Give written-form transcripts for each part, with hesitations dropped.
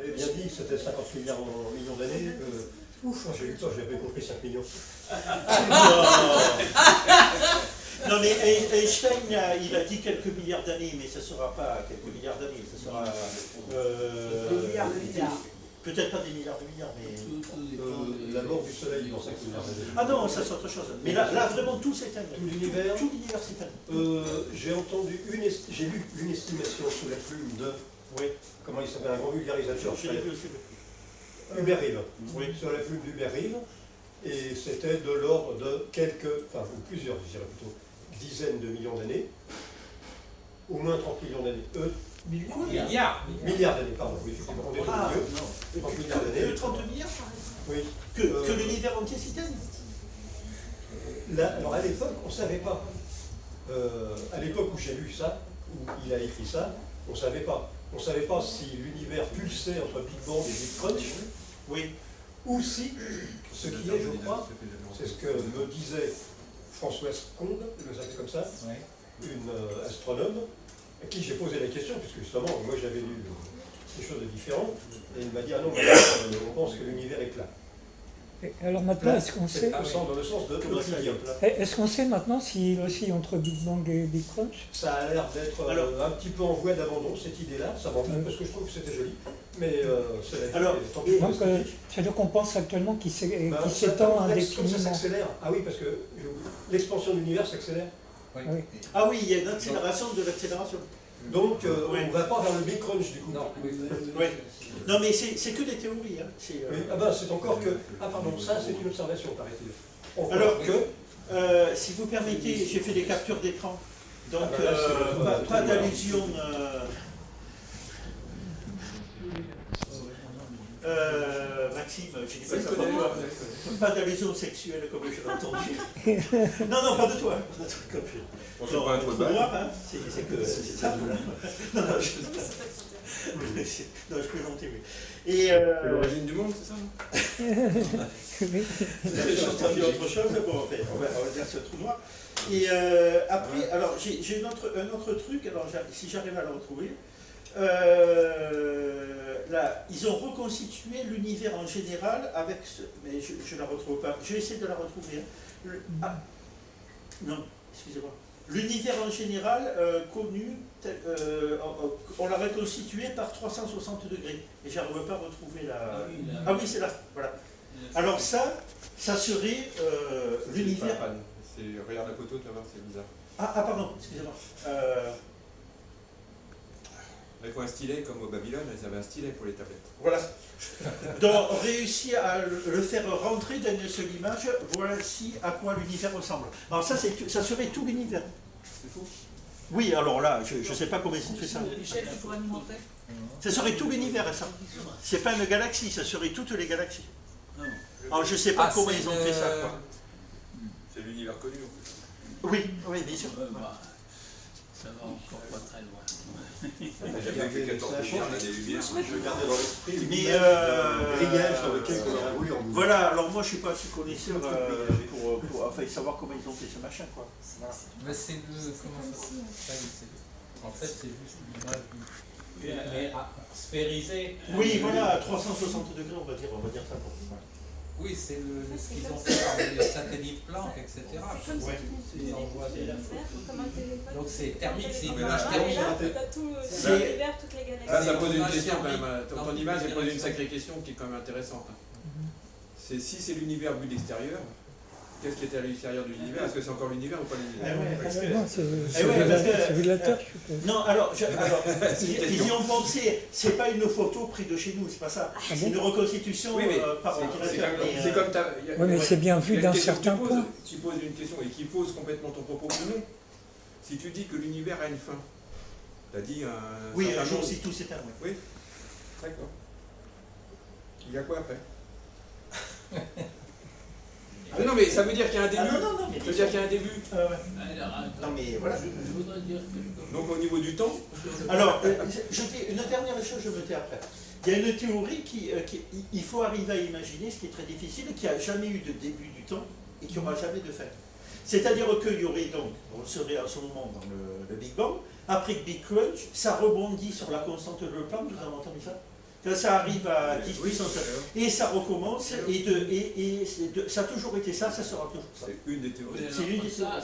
m'avez bien dit que c'était 50 millions d'années. Ouf, j'ai eu peur, j'avais compris 5 millions. Non mais Einstein, il a dit quelques milliards d'années, mais ça ne sera pas quelques milliards d'années, ça sera... Des milliards de milliards. Peut-être pas des milliards de milliards, mais... La mort du soleil dans 5 milliards d'années. Ah non, ça c'est autre chose. Mais là vraiment tout s'éteint. Tout l'univers. Tout l'univers s'éteint. J'ai lu une estimation sous la plume de... Oui. Comment il s'appelle, un grand vulgarisateur. Je l'ai vu aussi. Hubert Reeves. Oui. Sur la plume d'Hubert Reeves. Et c'était de l'ordre de quelques, enfin ou plusieurs, je dirais plutôt, dizaines de millions d'années. Au moins 30 millions d'années. Milliards d'années, pardon. Oui, effectivement, on est au milieu. 30 milliards d'années. 30 milliards, Oui. que l'univers entier s'éteigne. Alors à l'époque, on ne savait pas. À l'époque où j'ai lu ça, où il a écrit ça, on ne savait pas. On ne savait pas si l'univers pulsait entre Big Bang et Big Crunch, Oui. ou si, ce qui est, je crois, c'est ce que me disait Françoise Combe, je le savais comme ça, une astronome, à qui j'ai posé la question, puisque justement, moi j'avais lu des choses différentes, et il m'a dit, ah non, on pense que l'univers est plat. Et alors maintenant, est-ce qu'on sait, Dans le sens de l'Euclidien. est-ce qu'on sait maintenant s'il oscille entre Big Bang et Big Crunch? Ça a l'air d'être un petit peu en voie d'abandon, cette idée-là, ça m'embête parce que je trouve que c'était joli, mais Alors, donc, c'est-à-dire qu'on pense actuellement qu'il s'étend indéfiniment. Ça s'accélère. Ah oui, parce que l'expansion de l'univers s'accélère. Oui. Ah oui, il y a une accélération de l'accélération. Donc, on ne va pas vers le Big Crunch du coup. Non, Oui. Non mais c'est que des théories. Hein. Oui. Ah ben, c'est encore que... Ah pardon, ça c'est une observation, paraît-il. Alors que, si vous permettez, j'ai fait des captures d'écran. Donc, pas d'allusion... Maxime, je dis pas ça pour toi. Pas d'allusion sexuelle comme je l'ai entendu. Non, pas de toi. On se prend un trou de balle. Hein, c'est que c'est ça. Non, je plaisantais, oui. Et c'est l'origine du monde, c'est ça? J'ai entendu autre chose, bon, enfin, on va dire ce trou noir. Et après, alors j'ai un autre truc, alors si j'arrive à le retrouver. Là, ils ont reconstitué l'univers en général avec ce... Mais je ne la retrouve pas. Je vais essayer de la retrouver. Non, excusez-moi. L'univers en général connu, on l'a reconstitué par 360 degrés. Et je n'arrive pas à retrouver la... Ah oui, c'est là. Voilà. Alors ça serait l'univers... Regarde la photo, tu vas voir, c'est bizarre. Ah pardon, excusez-moi. Il faut un stylet comme au Babylone, ils avaient un stylet pour les tablettes. Voilà. Donc, on réussit à le faire rentrer dans une seule image. Voici à quoi l'univers ressemble. Alors ça serait tout l'univers. C'est fou. Oui, alors là, je ne sais pas comment ils ont fait ça. Michel, tu pourrais nous montrer? Ça serait tout l'univers, ça. C'est pas une galaxie, ça serait toutes les galaxies. Alors je ne sais pas comment ils ont fait ça. Quoi. C'est l'univers connu. Oui, bien sûr. Ça va encore pas très loin. J'avais vu 14 milliards, on a des lumières. Je gardais dans l'esprit Mais grillage dans lequel on a roulé en bout. voilà, alors moi je suis pas assez connaisseur pour enfin, savoir comment ils ont fait ce machin. Quoi. Voilà. Mais c'est le... Comment ça en fait, c'est juste une image mais sphérisée. Oui, voilà, à 360 degrés, on va dire ça. Oui, c'est ce qu'ils ont fait par les satellites Planck, etc. C'est comme Ouais. si tu envoient des... comme un téléphone. Donc c'est thermique, c'est une Mais image là, thermique. T'as tout l'univers, toutes les galaxies. Là, ça pose une Image question quand thermique. même. Ton image, elle pose une sacrée question qui est quand même intéressante. C'est si c'est l'univers vu d'extérieur, qu'est-ce qui était à l'extérieur de l'univers? Est-ce que c'est encore l'univers ou pas l'univers? Non, c'est vu de la Terre, je suppose. Non, alors ils y ont pensé, c'est pas une photo prise de chez nous, c'est pas ça. C'est une reconstitution Oui, mais par ordinateur. c'est comme ta... Oui, mais c'est bien vu d'un certain point. Tu poses une question et qui pose complètement ton propos ou non. Si tu dis que l'univers a une fin, tu as dit un... Oui, certain un jour nombre- si tout s'éteint. Oui, d'accord. Il y a quoi après? Ah non, mais ça veut dire qu'il y a un début. Non, mais Ça veut dire qu'il y a un début. Non, mais voilà. Je voudrais dire quelque chose. Donc au niveau du temps, Alors, je dis une dernière chose, je me tais après. Il y a une théorie il faut arriver à imaginer, ce qui est très difficile, qu'il n'y a jamais eu de début du temps et qu'il n'y aura jamais de fin. C'est-à-dire qu'il y aurait donc, on serait à ce moment dans le Big Bang, après le Big Crunch, ça rebondit sur la constante de Planck, vous avez entendu ça? Ça arrive à 10 puissance 9. Et ça recommence, ça a toujours été ça, ça sera toujours ça. C'est une des théories. C'est une des théories.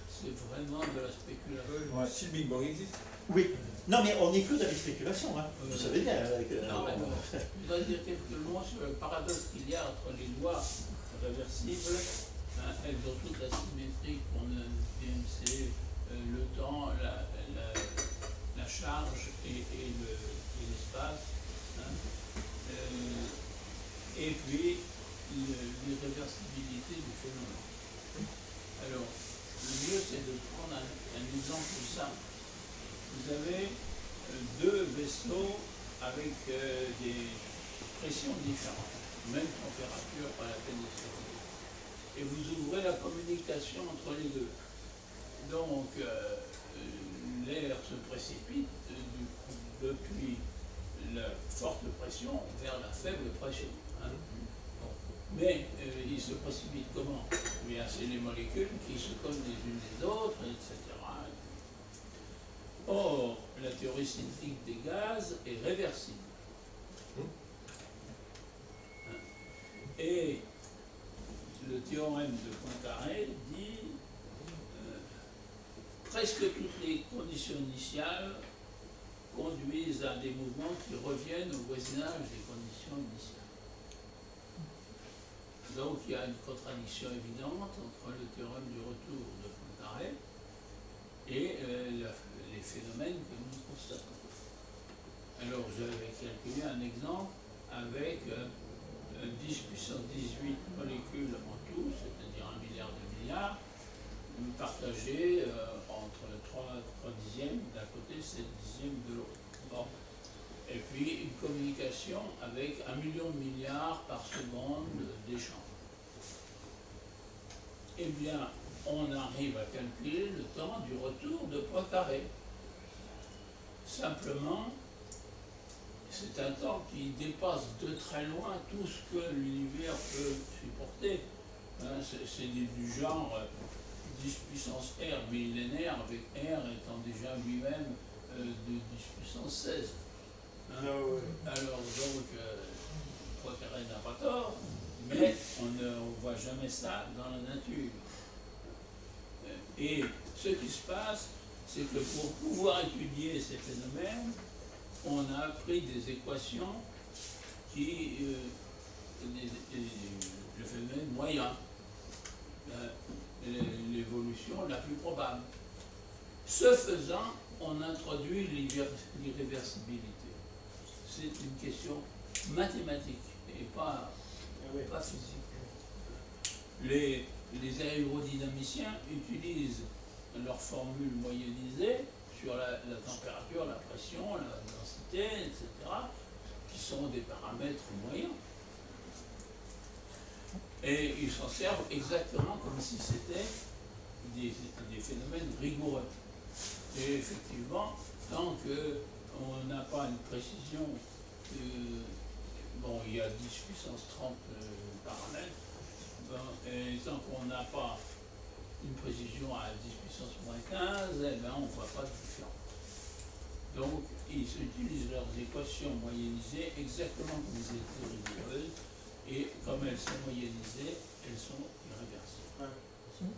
C'est vraiment de la spéculation. Ouais. Si le Big Bang existe. Oui. Non, mais on n'est que dans les spéculations, hein. Vous savez bien. Non, mais je voudrais dire quelques mots sur le paradoxe qu'il y a entre les lois réversibles. Elles ont toute la symétrie qu'on a DMC, le temps, la charge et l'espace. Et puis l'irréversibilité du phénomène. Alors, le mieux c'est de prendre un exemple simple. Vous avez deux vaisseaux avec des pressions différentes, même température, pas la peine de se fatiguer. Et vous ouvrez la communication entre les deux. Donc, l'air se précipite depuis la forte pression vers la faible pression. Hein. Bon. Mais il se précipite comment? Bien, c'est les molécules qui se collent les unes les autres, etc. Or, la théorie cinétique des gaz est réversible. Et le théorème de Poincaré dit presque toutes les conditions initiales conduisent à des mouvements qui reviennent au voisinage des conditions initiales. Donc il y a une contradiction évidente entre le théorème du retour de Poincaré et les phénomènes que nous constatons. Alors j'avais calculé un exemple avec 10 puissance 18 molécules en tout, c'est-à-dire 1 milliard de milliards, partagées entre 3 dixièmes d'un côté, 7 dixièmes de l'autre. Bon. Et puis une communication avec 1 million de milliards par seconde d'échange. Eh bien, on arrive à calculer le temps du retour de Poincaré. Simplement, c'est un temps qui dépasse de très loin tout ce que l'univers peut supporter. Hein, c'est du genre 10 puissance R millénaire, avec R étant déjà lui-même de 10 puissance 16. Hein. Alors donc, Poincaré n'a pas tort, mais on ne voit jamais ça dans la nature. Et ce qui se passe, c'est que pour pouvoir étudier ces phénomènes, on a pris des équations qui, le phénomène moyen, l'évolution la plus probable. Ce faisant, on introduit l'irréversibilité. C'est une question mathématique et pas physique. Les aérodynamiciens utilisent leur formule moyennisée sur la température, la pression, la densité, etc., qui sont des paramètres moyens. Et ils s'en servent exactement comme si c'était des phénomènes rigoureux. Et effectivement, tant qu'on n'a pas une précision, bon, il y a 10 puissance 30 paramètres, et tant qu'on n'a pas une précision à 10 puissance moins 15, eh ben, on ne voit pas de différence. Donc, ils utilisent leurs équations moyennisées exactement comme ils étaient rigoureuses, et comme elles sont moyennisées, elles sont irréversibles.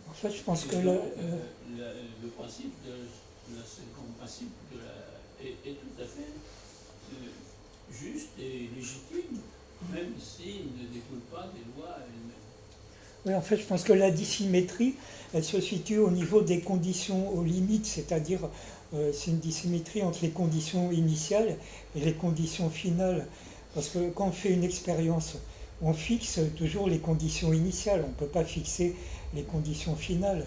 En fait, je pense que le principe le second principe est tout à fait juste et légitime, même s'il ne découle pas des lois elles-mêmes. Oui, en fait, je pense que la dissymétrie, elle se situe au niveau des conditions aux limites, c'est-à-dire c'est une dissymétrie entre les conditions initiales et les conditions finales. Parce que quand on fait une expérience, on fixe toujours les conditions initiales, on ne peut pas fixer les conditions finales.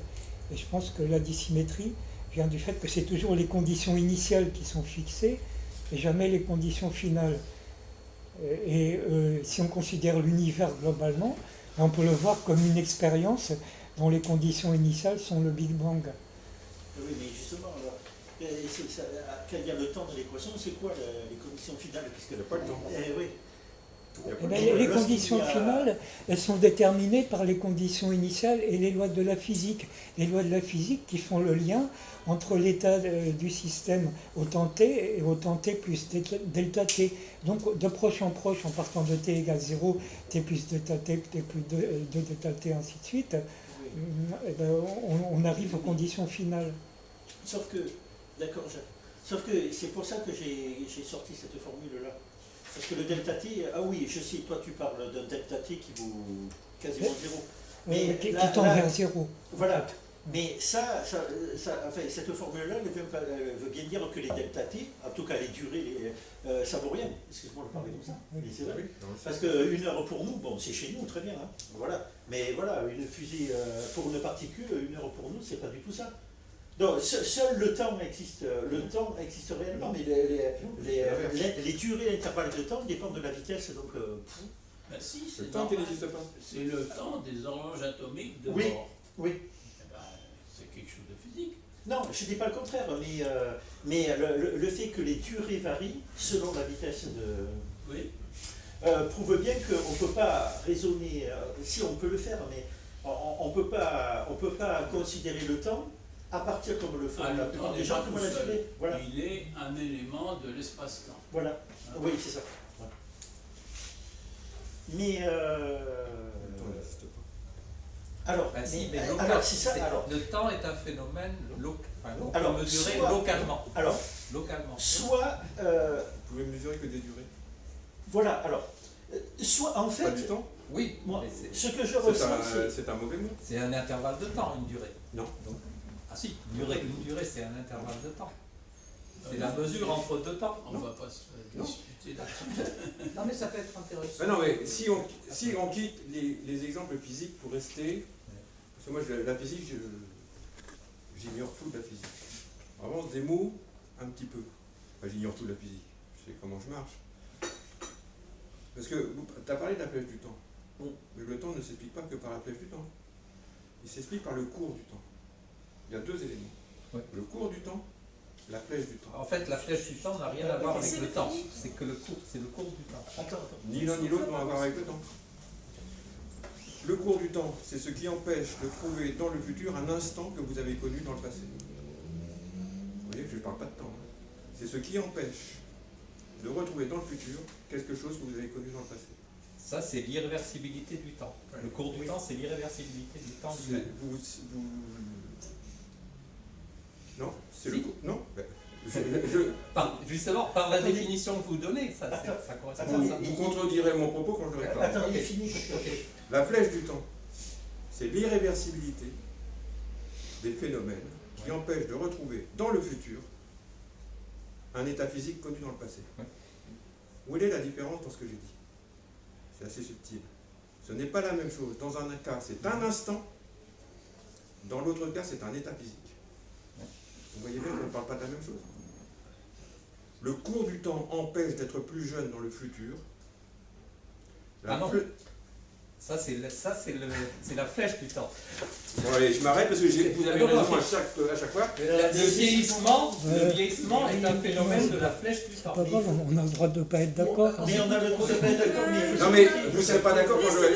Et je pense que la dissymétrie vient du fait que c'est toujours les conditions initiales qui sont fixées et jamais les conditions finales. Et si on considère l'univers globalement, on peut le voir comme une expérience dont les conditions initiales sont le Big Bang. Oui, mais justement, alors, quand il y a le temps de l'équation, c'est quoi les conditions finales? Puisque il n'y a pas le temps. Oui. Eh ben, les conditions finales, elles sont déterminées par les conditions initiales et les lois de la physique. Les lois de la physique qui font le lien entre l'état du système au temps t et au temps t plus delta t. Donc de proche en proche, en partant de t égale 0, t plus delta t, t plus 2 delta t, ainsi de suite, eh ben, on arrive aux conditions finales. Sauf que, d'accord, sauf que c'est pour ça que j'ai sorti cette formule-là. Parce que le delta t, ah oui, je sais, toi tu parles d'un delta t qui vaut quasiment 0. Mais qui tend vers 0. Voilà. Mais enfin, cette formule-là, elle veut bien dire que les delta t, en tout cas les durées, ça vaut rien. Excuse-moi de parler comme ça. Mais c'est vrai. Parce qu'une heure pour nous, bon, c'est chez nous, très bien. Hein. Voilà. Mais voilà, une fusée pour une particule, une heure pour nous, c'est pas du tout ça. Donc, seul le temps existe réellement, mais les durées, l'intervalle de temps dépendent de la vitesse. Donc, ben si, Le c'est temps qui normal. n'existe pas. C'est le temps des horloges atomiques de Oui. bord. oui. Eh ben, c'est quelque chose de physique. Non, je ne dis pas le contraire, mais le fait que les durées varient selon la vitesse de... Oui. prouve bien qu'on ne peut pas raisonner, si on peut le faire, mais on peut pas considérer le temps à partir comme le font Ah, la le plupart temps des n'est gens pas comme tout la seul. durée. Voilà. Il est un élément de l'espace-temps. Voilà. Hein. Oui, c'est ça. Voilà. Mais Le temps n'existe pas. alors, Ben si, mais, mais alors c'est ça. Alors, le temps est un phénomène qu'on peut Alors, mesurer soit- localement. alors, Localement. soit, Vous pouvez mesurer que des durées. voilà. Alors, soit en Pas fait, du temps. Oui, moi, mais c'est- ce que je ressens, c'est C'est un mauvais mot. c'est un intervalle de temps, une durée. Non. Donc, ah si, une durée c'est un intervalle de temps. C'est la mesure entre deux temps. On ne va pas se discuter là-dessus. Non mais ça peut être intéressant. Mais non, mais si on quitte les exemples physiques pour rester. Parce que moi, la physique, j'ignore tout de la physique. Vraiment, des mots, un petit peu. Enfin, j'ignore tout de la physique. Je sais comment je marche. Parce que tu as parlé de la flèche du temps. Bon, mais le temps ne s'explique pas que par la flèche du temps. Il s'explique par le cours du temps. Il y a deux éléments. Ouais. Le cours du temps, la flèche du temps. En fait, la flèche du temps n'a rien à voir avec le temps. C'est que le cours du temps. attends. Ni l'un ni l'autre n'ont à voir avec le temps. Le cours du temps, c'est ce qui empêche de trouver dans le futur un instant que vous avez connu dans le passé. Vous voyez que je ne parle pas de temps. Hein. C'est ce qui empêche de retrouver dans le futur quelque chose que vous avez connu dans le passé. Ça, c'est l'irréversibilité du temps. Le cours du temps, c'est l'irréversibilité du temps lui-même. Non, c'est le Si. cours. Non. Ben, Justement, par la Attendez. définition que vous donnez, ça correspond à ça. vous contredirez mon propos quand je le réclame. Attends, il est fini. Parce que... La flèche du temps, c'est l'irréversibilité des phénomènes qui empêchent de retrouver dans le futur un état physique connu dans le passé. Ouais. Où est la différence dans ce que j'ai dit? C'est assez subtil. Ce n'est pas la même chose. Dans un cas, c'est un instant. Dans l'autre cas, c'est un état physique. Vous voyez bien qu'on ne parle pas de la même chose. Le cours du temps empêche d'être plus jeune dans le futur. Ah non. Ça, c'est la flèche du temps. Bon, allez, je m'arrête parce que vous avez raison à chaque fois. Le vieillissement est un phénomène de la flèche du temps. Pas grave, on a le droit de ne pas être d'accord. Mais on a le droit de pas être d'accord, mais... Non mais vous ne serez pas d'accord quand je vais...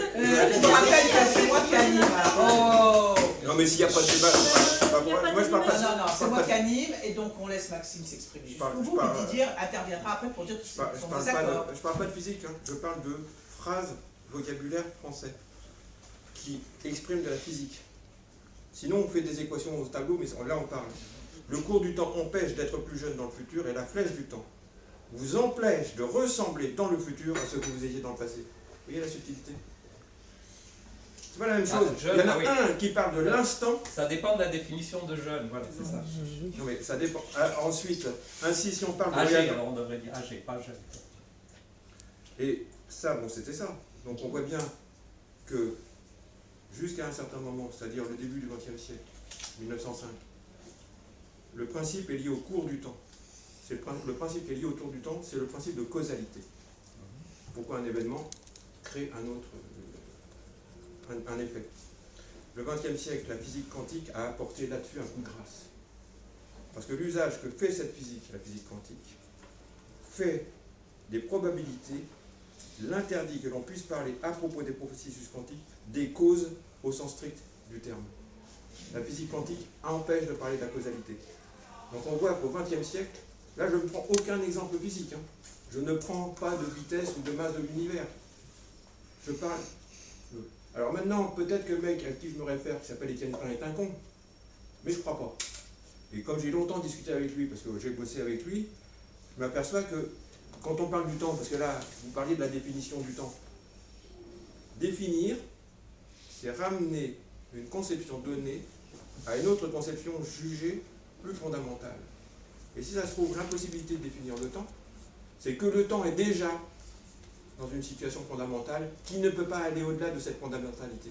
Je vous rappelle que c'est moi qui anime. Oh Non mais s'il n'y a pas de débat, moi je parle pas... non, c'est moi qui anime et donc on laisse Maxime s'exprimer jusqu'au bout, mais Didier interviendra après pour dire qu'ils sont désaccords. Je parle pas de physique, hein. Je parle de phrases, vocabulaire français, qui expriment de la physique. Sinon on fait des équations au tableau, mais là on parle. Le cours du temps empêche d'être plus jeune dans le futur et la flèche du temps vous empêche de ressembler dans le futur à ce que vous étiez dans le passé. Vous voyez la subtilité? C'est pas la même chose. jeune, Il y en a oui. un qui parle de l'instant. Ça dépend de la définition de jeune, voilà, c'est ça. Non mais ça dépend. Ensuite, ainsi si on parle de Âgé, voyage- alors on devrait dire âgé, pas jeune. Et ça, bon, c'était ça. Donc on voit bien que jusqu'à un certain moment, c'est-à-dire le début du XXe siècle, 1905, le principe est lié au cours du temps. Le principe qui est lié au cours du temps, c'est le principe de causalité. Pourquoi un événement crée un autre un effet. Le XXe siècle, la physique quantique a apporté là-dessus un coup de grâce. Parce que l'usage que fait cette physique, la physique quantique, fait des probabilités l'interdit que l'on puisse parler à propos des processus quantiques des causes au sens strict du terme. La physique quantique empêche de parler de la causalité. Donc on voit qu'au XXe siècle, là je ne prends aucun exemple physique, hein. Je ne prends pas de vitesse ou de masse de l'univers. Je parle. Alors maintenant, peut-être que le mec à qui je me réfère, qui s'appelle Étienne Klein, est un con, mais je ne crois pas. Et comme j'ai longtemps discuté avec lui, parce que j'ai bossé avec lui, je m'aperçois que quand on parle du temps, parce que là, vous parliez de la définition du temps, définir, c'est ramener une conception donnée à une autre conception jugée plus fondamentale. Et si ça se trouve, l'impossibilité de définir le temps, c'est que le temps est déjà dans une situation fondamentale qui ne peut pas aller au-delà de cette fondamentalité.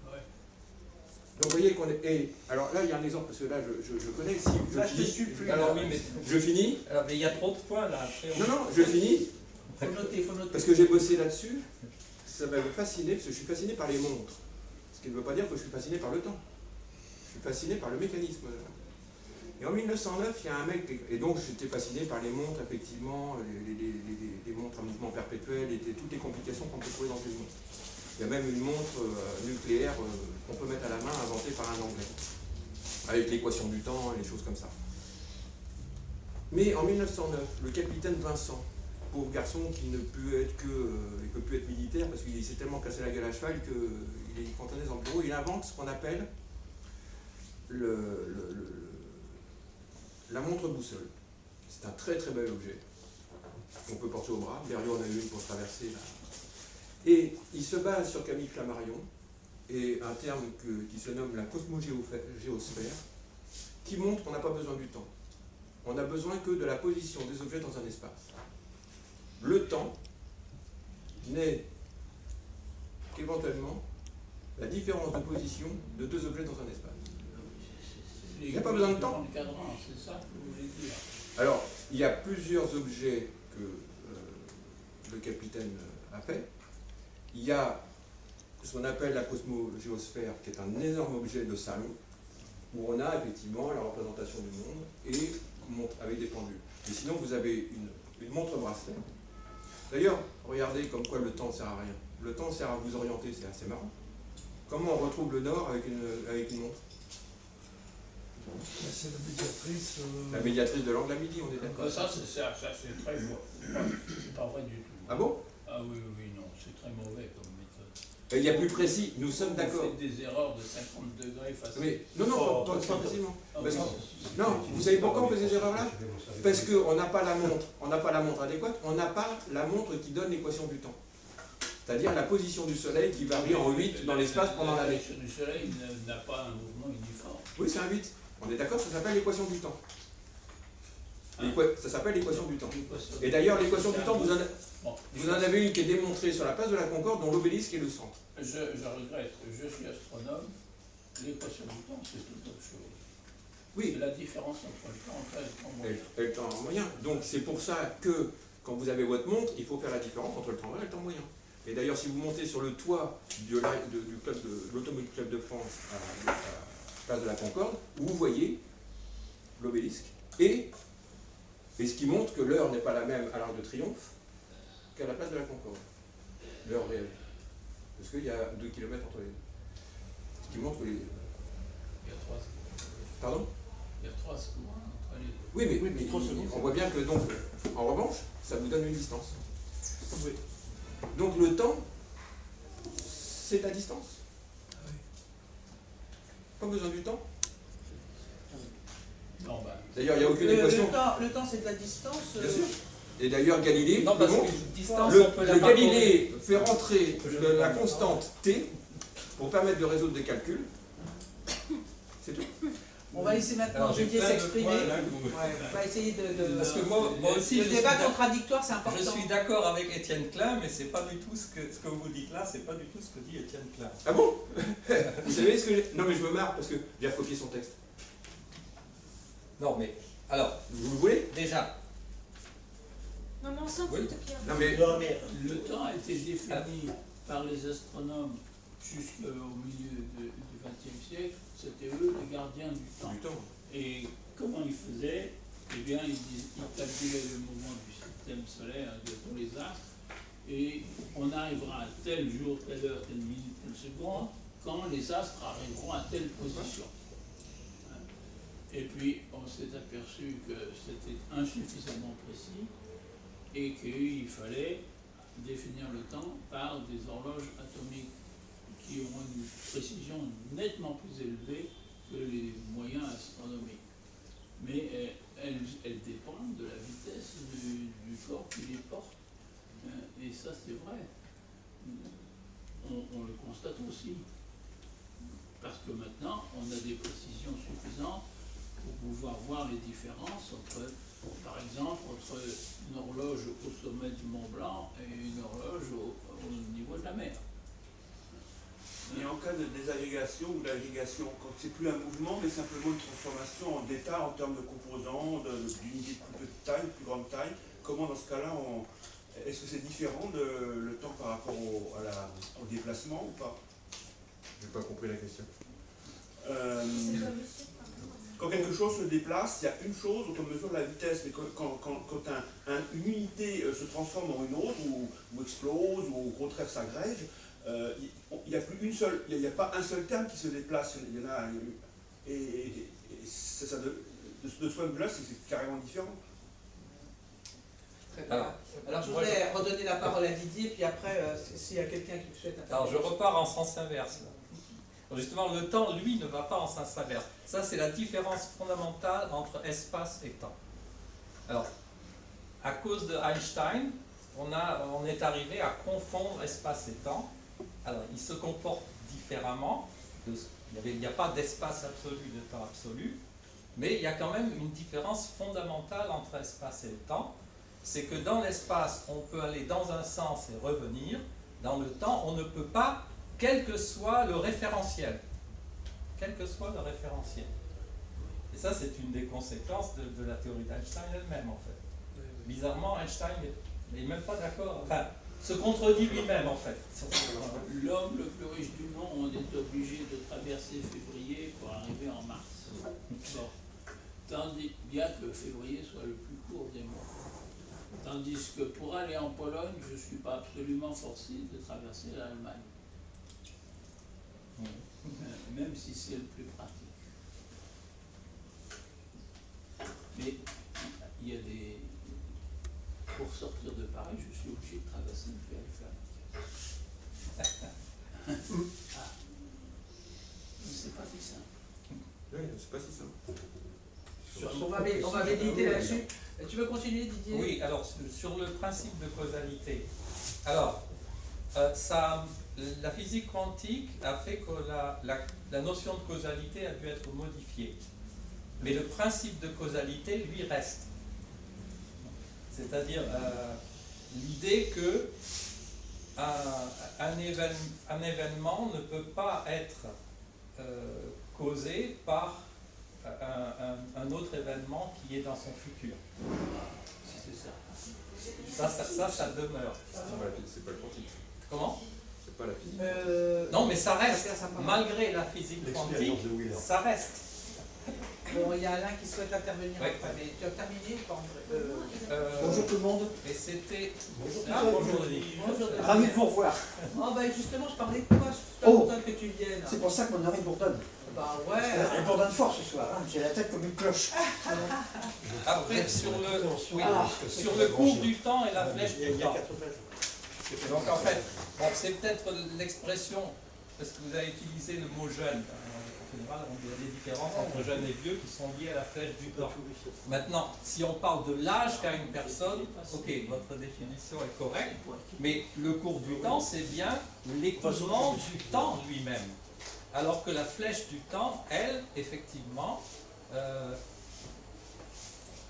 Ouais. Donc vous voyez qu'on est... Et alors là, il y a un exemple, parce que là, je connais... Si Là, je te suis plus. Alors oui, mais je finis. alors, mais il y a trop de points là. Après, Non, je finis. Faut noter. Parce que j'ai bossé là-dessus, ça m'a fasciné, parce que je suis fasciné par les montres. Ce qui ne veut pas dire que je suis fasciné par le temps. Je suis fasciné par le mécanisme. Et en 1909, il y a un mec, et donc j'étais fasciné par les montres, effectivement, les montres à mouvement perpétuel, et toutes les complications qu'on peut trouver dans une montre. Il y a même une montre nucléaire qu'on peut mettre à la main, inventée par un Anglais, avec l'équation du temps et des choses comme ça. Mais en 1909, le capitaine Vincent, pauvre garçon qui ne peut être il peut plus être militaire parce qu'il s'est tellement cassé la gueule à cheval qu'il est cantonné dans le bureau, il invente ce qu'on appelle la montre boussole. C'est un très très bel objet qu'on peut porter au bras. Berlioz en a eu une pour traverser là. Et il se base sur Camille Flammarion et un terme qui se nomme la cosmogéosphère, qui montre qu'on n'a pas besoin du temps. On n'a besoin que de la position des objets dans un espace. Le temps n'est qu'éventuellement la différence de position de deux objets dans un espace. Il n'y a pas besoin de temps. C'est ça que vous voulez dire. Alors, il y a plusieurs objets que le capitaine a fait. Il y a ce qu'on appelle la cosmogéosphère, qui est un énorme objet de salon, où on a effectivement la représentation du monde et avec des pendules. Et sinon, vous avez une montre bracelet. D'ailleurs, regardez comme quoi le temps ne sert à rien. Le temps sert à vous orienter, c'est assez marrant. Comment on retrouve le nord avec une montre? C'est la médiatrice. La médiatrice de l'angle à midi, on est d'accord. Ça, c'est très faux. C'est pas vrai du tout. Ah bon? Ah oui, non, c'est très mauvais comme méthode. Il y a plus précis, nous sommes d'accord. Vous faites des erreurs de 50 degrés face Oui. Non, pas précisément. Non, vous savez pourquoi on fait ces erreurs-là? Parce qu'on n'a pas la montre, adéquate, on n'a pas la montre qui donne l'équation du temps. C'est-à-dire la position du soleil qui varie en 8 dans l'espace pendant l'année. L'équation du soleil n'a pas un mouvement uniforme. Oui, c'est un 8. On est d'accord, ça s'appelle l'équation du temps. Ça s'appelle l'équation du temps. Et d'ailleurs, l'équation du temps, vous en avez une qui est démontrée sur la place de la Concorde, dont l'obélisque est le centre. Je regrette, je suis astronome, l'équation du temps, c'est tout autre chose. Oui. C'est la différence entre le temps et le temps moyen. Et le temps moyen. Donc c'est pour ça que, quand vous avez votre montre, il faut faire la différence entre le temps réel et le temps moyen. Et d'ailleurs, si vous montez sur le toit de l'Automobile Club de France à la place de la Concorde, vous voyez l'obélisque et ce qui montre que l'heure n'est pas la même à l'Arc de Triomphe qu'à la place de la Concorde. L'heure réelle. Parce qu'il y a 2 km entre les deux. Ce qui montre que les... Il y a 3 secondes. Pardon? Il y a 3 secondes entre les deux. Oui, mais 3 secondes. On voit bien que donc, en revanche, ça vous donne une distance. Oui. Donc le temps, c'est la distance. Pas besoin du temps. Non, d'ailleurs, il n'y a aucune équation. Le temps, c'est de la distance. Bien sûr. Et d'ailleurs, Galilée, distance, le Galilée fait rentrer la constante T pour permettre de résoudre des calculs. C'est tout. On va laisser maintenant Didier s'exprimer. On va essayer de... Parce que moi aussi, le débat contradictoire, c'est important. Je suis d'accord avec Étienne Klein, mais c'est pas du tout ce que vous dites là, c'est pas du tout ce que dit Étienne Klein. Ah bon? Vous savez ce que j'ai... Non mais je me marre parce que j'ai recopié son texte. Non mais, alors, vous le voulez? Déjà. Non mais on s'en fout, Pierre. Non mais le temps a été défini par les astronomes jusqu'au milieu du XXe siècle. C'était eux les gardiens du temps. Et comment ils faisaient? Eh bien, ils calculaient le mouvement du système solaire, de tous les astres, et on arrivera à tel jour, telle heure, telle minute, telle seconde, quand les astres arriveront à telle position. Et puis on s'est aperçu que c'était insuffisamment précis et qu'il fallait définir le temps par des horloges atomiques qui ont une précision nettement plus élevée que les moyens astronomiques. Mais elles dépendent de la vitesse du corps qui les porte. Et ça, c'est vrai. On le constate aussi. Parce que maintenant, on a des précisions suffisantes pour pouvoir voir les différences entre, par exemple, entre une horloge au sommet du Mont Blanc et une horloge au niveau de la mer. Et en cas de désagrégation ou d'agrégation, quand c'est plus un mouvement, mais simplement une transformation en d'état en termes de composants, d'unités de plus petite taille, de plus grande taille, comment dans ce cas-là, est-ce que c'est différent le temps par rapport au déplacement ou pas? Je n'ai pas compris la question. Quand quelque chose se déplace, il y a une chose dont on mesure la vitesse, mais quand une unité se transforme en une autre, ou explose, ou au contraire s'agrège, il n'y a plus une seule, il n'y a pas un seul terme qui se déplace, il y en a, et ça, de ce point de vue-là, c'est carrément différent. Très bien. Alors je voudrais redonner la parole à Didier, puis après, s'il y a quelqu'un qui souhaite intervenir. Alors je repars en sens inverse. Là. Justement, le temps, lui, ne va pas en sens inverse. Ça, c'est la différence fondamentale entre espace et temps. Alors, à cause de Einstein, on est arrivé à confondre espace et temps. Alors, il se comporte différemment. Il n'y a pas d'espace absolu, de temps absolu. Mais il y a quand même une différence fondamentale entre espace et temps. C'est que dans l'espace, on peut aller dans un sens et revenir. Dans le temps, on ne peut pas, quel que soit le référentiel. Quel que soit le référentiel. Et ça, c'est une des conséquences de la théorie d'Einstein elle-même, en fait. Bizarrement, Einstein n'est même pas d'accord. Enfin, se contredit lui-même, en fait. L'homme le plus riche du monde est obligé de traverser février pour arriver en mars. Bon. Tandis bien que février soit le plus court des mois. Tandis que pour aller en Pologne, je ne suis pas absolument forcé de traverser l'Allemagne. Même si c'est le plus pratique. Mais il y a des... Pour sortir de Paris, je suis obligé de traverser le périphérique. Ah. C'est pas si simple. Oui, c'est pas si simple. On va méditer là-dessus. Tu veux continuer, Didier? Oui, alors sur le principe de causalité. Alors, la physique quantique a fait que la notion de causalité a dû être modifiée. Mais le principe de causalité, lui, reste. C'est-à-dire l'idée que un événement ne peut pas être causé par un autre événement qui est dans son futur. C'est ça. Ça demeure. C'est pas le quantique. Comment? C'est pas la physique. Non, mais ça reste. Malgré la physique quantique, ça reste. Bon, il y a Alain qui souhaite intervenir Oui. après, mais tu as terminé ou pas, André? Bonjour tout le monde. Et c'était... Bonjour. Bonjour, Denis. Ravi de vous revoir. Oh, bah justement, je parlais de toi, je suis pas contente que tu viennes. C'est pour ça que mon oreille bourdonne. Bah ouais. Elle bourdonne fort ce soir, hein. J'ai la tête comme une cloche. Après, sur le cours du temps et la flèche du temps. Donc en fait, bon, c'est peut-être l'expression, parce que vous avez utilisé le mot jeune. En général, il y a des différences entre jeunes et vieux qui sont liées à la flèche du temps. Maintenant, si on parle de l'âge qu'a une personne, ok, votre définition est correcte, mais le cours du temps, c'est bien l'écoulement du temps lui-même. Alors que la flèche du temps, elle, effectivement,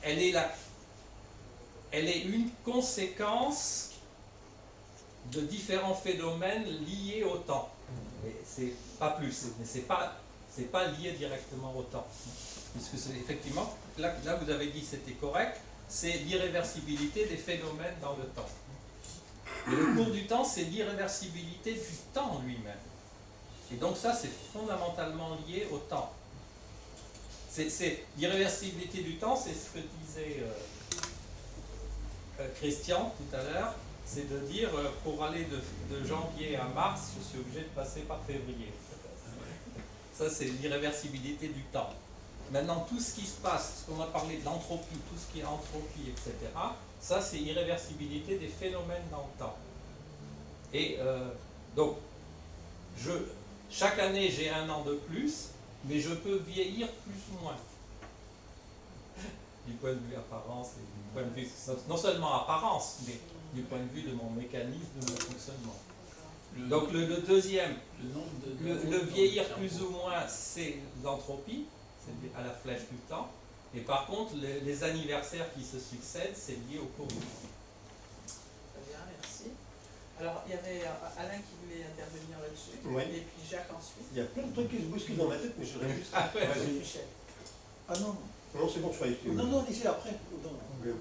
elle est une conséquence de différents phénomènes liés au temps. Mais c'est pas plus, mais c'est pas lié directement au temps. Puisque c'est effectivement, là vous avez dit c'était correct, c'est l'irréversibilité des phénomènes dans le temps. Mais le cours du temps, c'est l'irréversibilité du temps lui-même. Et donc ça, c'est fondamentalement lié au temps. C'est l'irréversibilité du temps, c'est ce que disait Christian tout à l'heure, c'est de dire, pour aller de janvier à mars, je suis obligé de passer par février. Ça, c'est l'irréversibilité du temps. Maintenant, tout ce qui se passe, ce qu'on a parlé de l'entropie, tout ce qui est entropie, etc., ça, c'est irréversibilité des phénomènes dans le temps. Et donc, chaque année, j'ai 1 an de plus, mais je peux vieillir plus ou moins. Du point de vue apparence, et du point de vue, non seulement apparence, mais du point de vue de mon mécanisme, de mon fonctionnement. Donc le deuxième, le vieillir plus ou moins, c'est l'entropie, c'est à la flèche du temps. Et par contre, les anniversaires qui se succèdent, c'est lié au cours du temps. Très bien, merci. Alors, il y avait Alain qui voulait intervenir là-dessus, Oui. et puis Jacques ensuite. Il y a plein de trucs qui se bousculent dans ma tête, mais je voudrais juste... Vas-y, Michel. Ah non. Non, c'est bon, je croyais que... Non, non, laissez après. Non. Oui.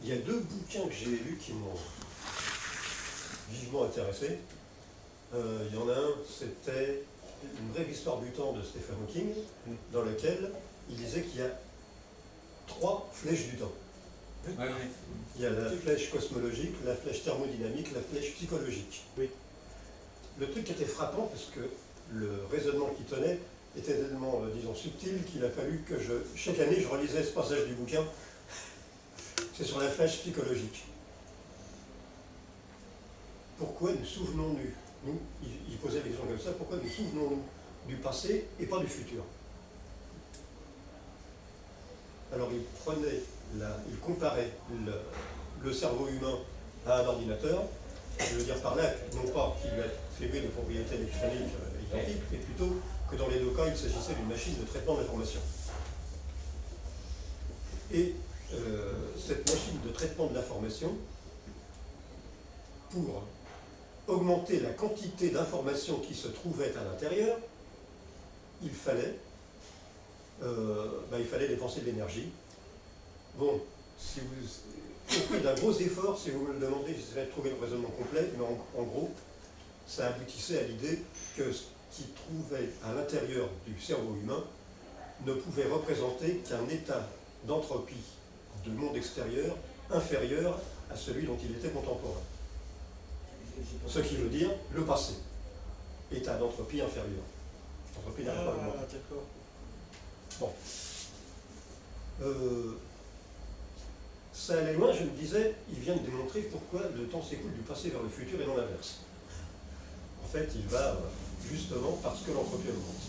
Il y a 2 bouquins que j'ai lus qui m'ont vivement intéressé. Il y en a un, c'était Une brève histoire du temps de Stephen Hawking, dans lequel il disait qu'il y a 3 flèches du temps. Ouais. Il y a la flèche cosmologique, la flèche thermodynamique, la flèche psychologique. Oui. Le truc qui était frappant, parce que le raisonnement qui tenait était tellement, disons, subtil qu'il a fallu que chaque année, je relisais ce passage du bouquin. C'est sur la flèche psychologique. Pourquoi nous souvenons-nous, il posait l'exemple comme ça, pourquoi nous souvenons-nous du passé et pas du futur? Alors il comparait le cerveau humain à un ordinateur. Je veux dire par là, non pas qu'il lui attribuait des propriétés électroniques identiques, mais plutôt que dans les 2 cas, il s'agissait d'une machine de traitement d'information. Et cette machine de traitement de l'information, pour augmenter la quantité d'informations qui se trouvaient à l'intérieur, il fallait dépenser de l'énergie. Bon, si vous, au prix d'un gros effort, si vous me le demandez, j'essaierai de trouver le raisonnement complet, mais en gros, ça aboutissait à l'idée que ce qui trouvait à l'intérieur du cerveau humain ne pouvait représenter qu'un état d'entropie de monde extérieur inférieur à celui dont il était contemporain. Ce qui veut dire le passé, état d'entropie inférieur. Entropie n'arrive pas à augmenter. D'accord. Bon. Ça allait loin, je me disais, il vient de démontrer pourquoi le temps s'écoule du passé vers le futur et non l'inverse. En fait, il va justement parce que l'entropie augmente.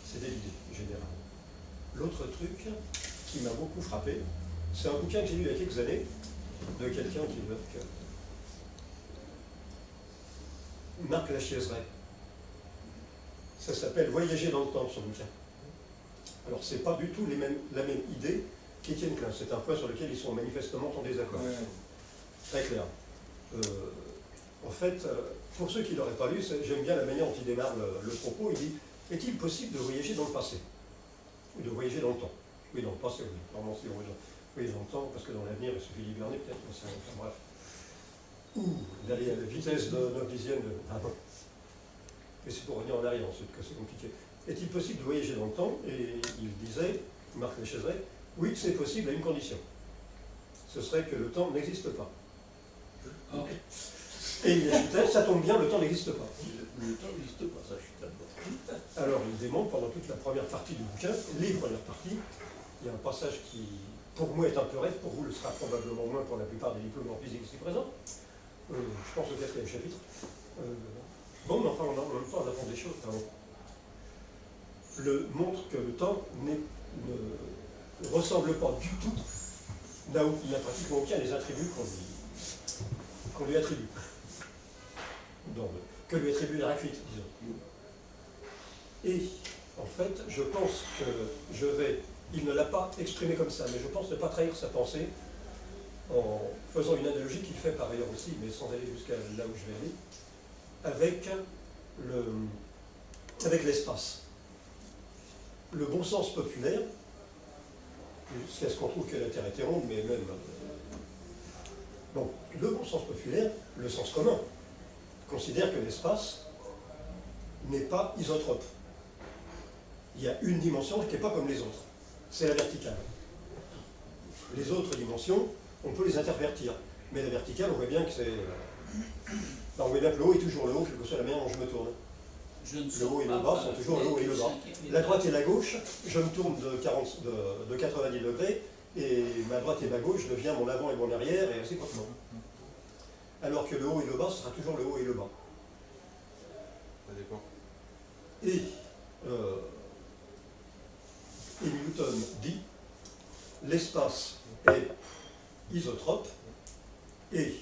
C'était l'idée générale. L'autre truc qui m'a beaucoup frappé, c'est un bouquin que j'ai lu il y a quelques années, de quelqu'un qui veut que Marc Lachiaiseray. Ça s'appelle Voyager dans le temps, son bouquin. Alors, c'est pas du tout la même idée qu'Étienne Klein. C'est un point sur lequel ils sont manifestement en désaccord. Ouais. Très clair. En fait, pour ceux qui ne l'auraient pas lu, j'aime bien la manière dont il démarre le propos. Il dit, est-il possible de voyager dans le passé? Ou de voyager dans le temps? Oui, dans le passé, oui. Normalement, c'est oui, dans le temps, parce que dans l'avenir, il suffit d'hiberner peut-être. Enfin, bref. Ou d'aller à la vitesse de 9 dixièmes de... Ah non. Mais c'est pour revenir en arrière ensuite que c'est compliqué. Est-il possible de voyager dans le temps? Et il disait, Marc Lachiaiseray, oui, c'est possible à une condition. Ce serait que le temps n'existe pas. Oh. Et il ajoutait, ça tombe bien, le temps n'existe pas. Le temps n'existe pas, ça je suis d'accord. Alors il démontre pendant toute la première partie du bouquin, les premières parties, il y a un passage qui, pour moi, est un peu rêve, pour vous le sera probablement moins pour la plupart des diplômes en physique ici présents. Je pense au 4e chapitre. Bon, mais enfin, en même temps, on apprend des choses. Pardon. Montre que le temps ne ressemble pas du tout, là où il n'a pratiquement aucun des attributs qu'on lui attribue. Donc, que lui attribue Héraclite, disons. Et, en fait, je pense que il ne l'a pas exprimé comme ça, mais je pense ne pas trahir sa pensée en faisant une analogie qu'il fait par ailleurs aussi, mais sans aller jusqu'à là où je vais aller, avec l'espace. Le bon sens populaire, jusqu'à ce qu'on trouve que la Terre était ronde, mais même... Bon, le bon sens populaire, le sens commun, considère que l'espace n'est pas isotrope. Il y a une dimension qui n'est pas comme les autres. C'est la verticale. Les autres dimensions, on peut les intervertir. Mais la verticale, on voit bien que c'est... on voit bien que le haut est toujours le haut, quelle que soit la manière dont je me tourne. Le haut et le bas sont toujours le haut et le bas. La droite et la gauche, je me tourne de 90 degrés, et ma droite et ma gauche devient mon avant et mon arrière, et réciproquement. Alors que le haut et le bas, ce sera toujours le haut et le bas. Ça dépend. Et Newton dit, l'espace est isotrope, et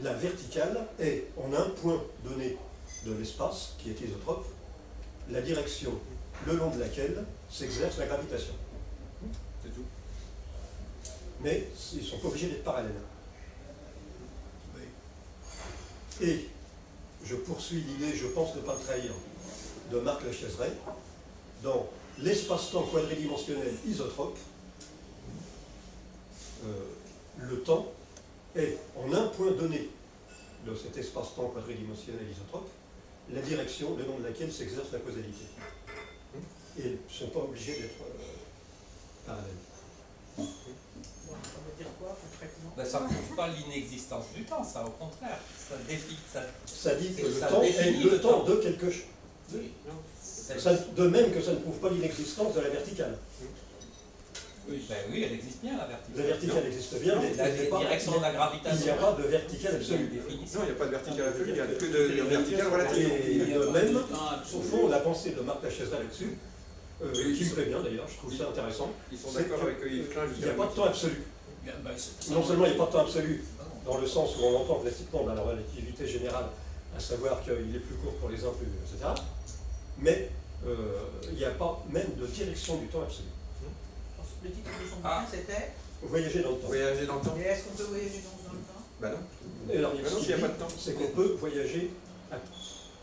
la verticale est, en un point donné de l'espace, qui est isotrope, la direction le long de laquelle s'exerce la gravitation. C'est tout. Mais ils ne sont pas obligés d'être parallèles. Et je poursuis l'idée, je pense ne pas le trahir, de Marc Lechaiseray, dans l'espace-temps quadridimensionnel isotrope, le temps est, en un point donné de cet espace-temps quadridimensionnel isotrope, la direction le long de laquelle s'exerce la causalité. Et ils ne sont pas obligés d'être parallèles. Ça veut dire quoi concrètement? Ben, ça ne prouve pas l'inexistence du temps, ça au contraire. Ça défie. Ça dit que le ça temps est définit le temps de quelque chose. Oui. De même que ça ne prouve pas l'inexistence de la verticale. Oui, ben oui, elle existe bien, la verticale. La verticale existe bien, mais la direction de la gravitation. Il n'y a pas de verticale absolue. Non, il n'y a pas de verticale absolue, il n'y a que de verticale relative. Et de même, au fond, la pensée de Marc Lechaiseray là-dessus, qui me plaît bien d'ailleurs, je trouve ça intéressant. Ils sont d'accord avec Yves Klein. Il n'y a pas de temps absolu. Non seulement il n'y a pas de temps absolu, dans le sens où on entend classiquement dans la relativité générale, à savoir qu'il est plus court pour les uns, plus, etc. Mais il n'y a pas même de direction du temps absolu. Le titre de son bouquin, c'était Voyager dans le temps. Voyager dans le temps. Et est-ce qu'on peut voyager dans le temps? Bah non. Et alors, Il n'y a pas de temps. C'est qu'on peut voyager,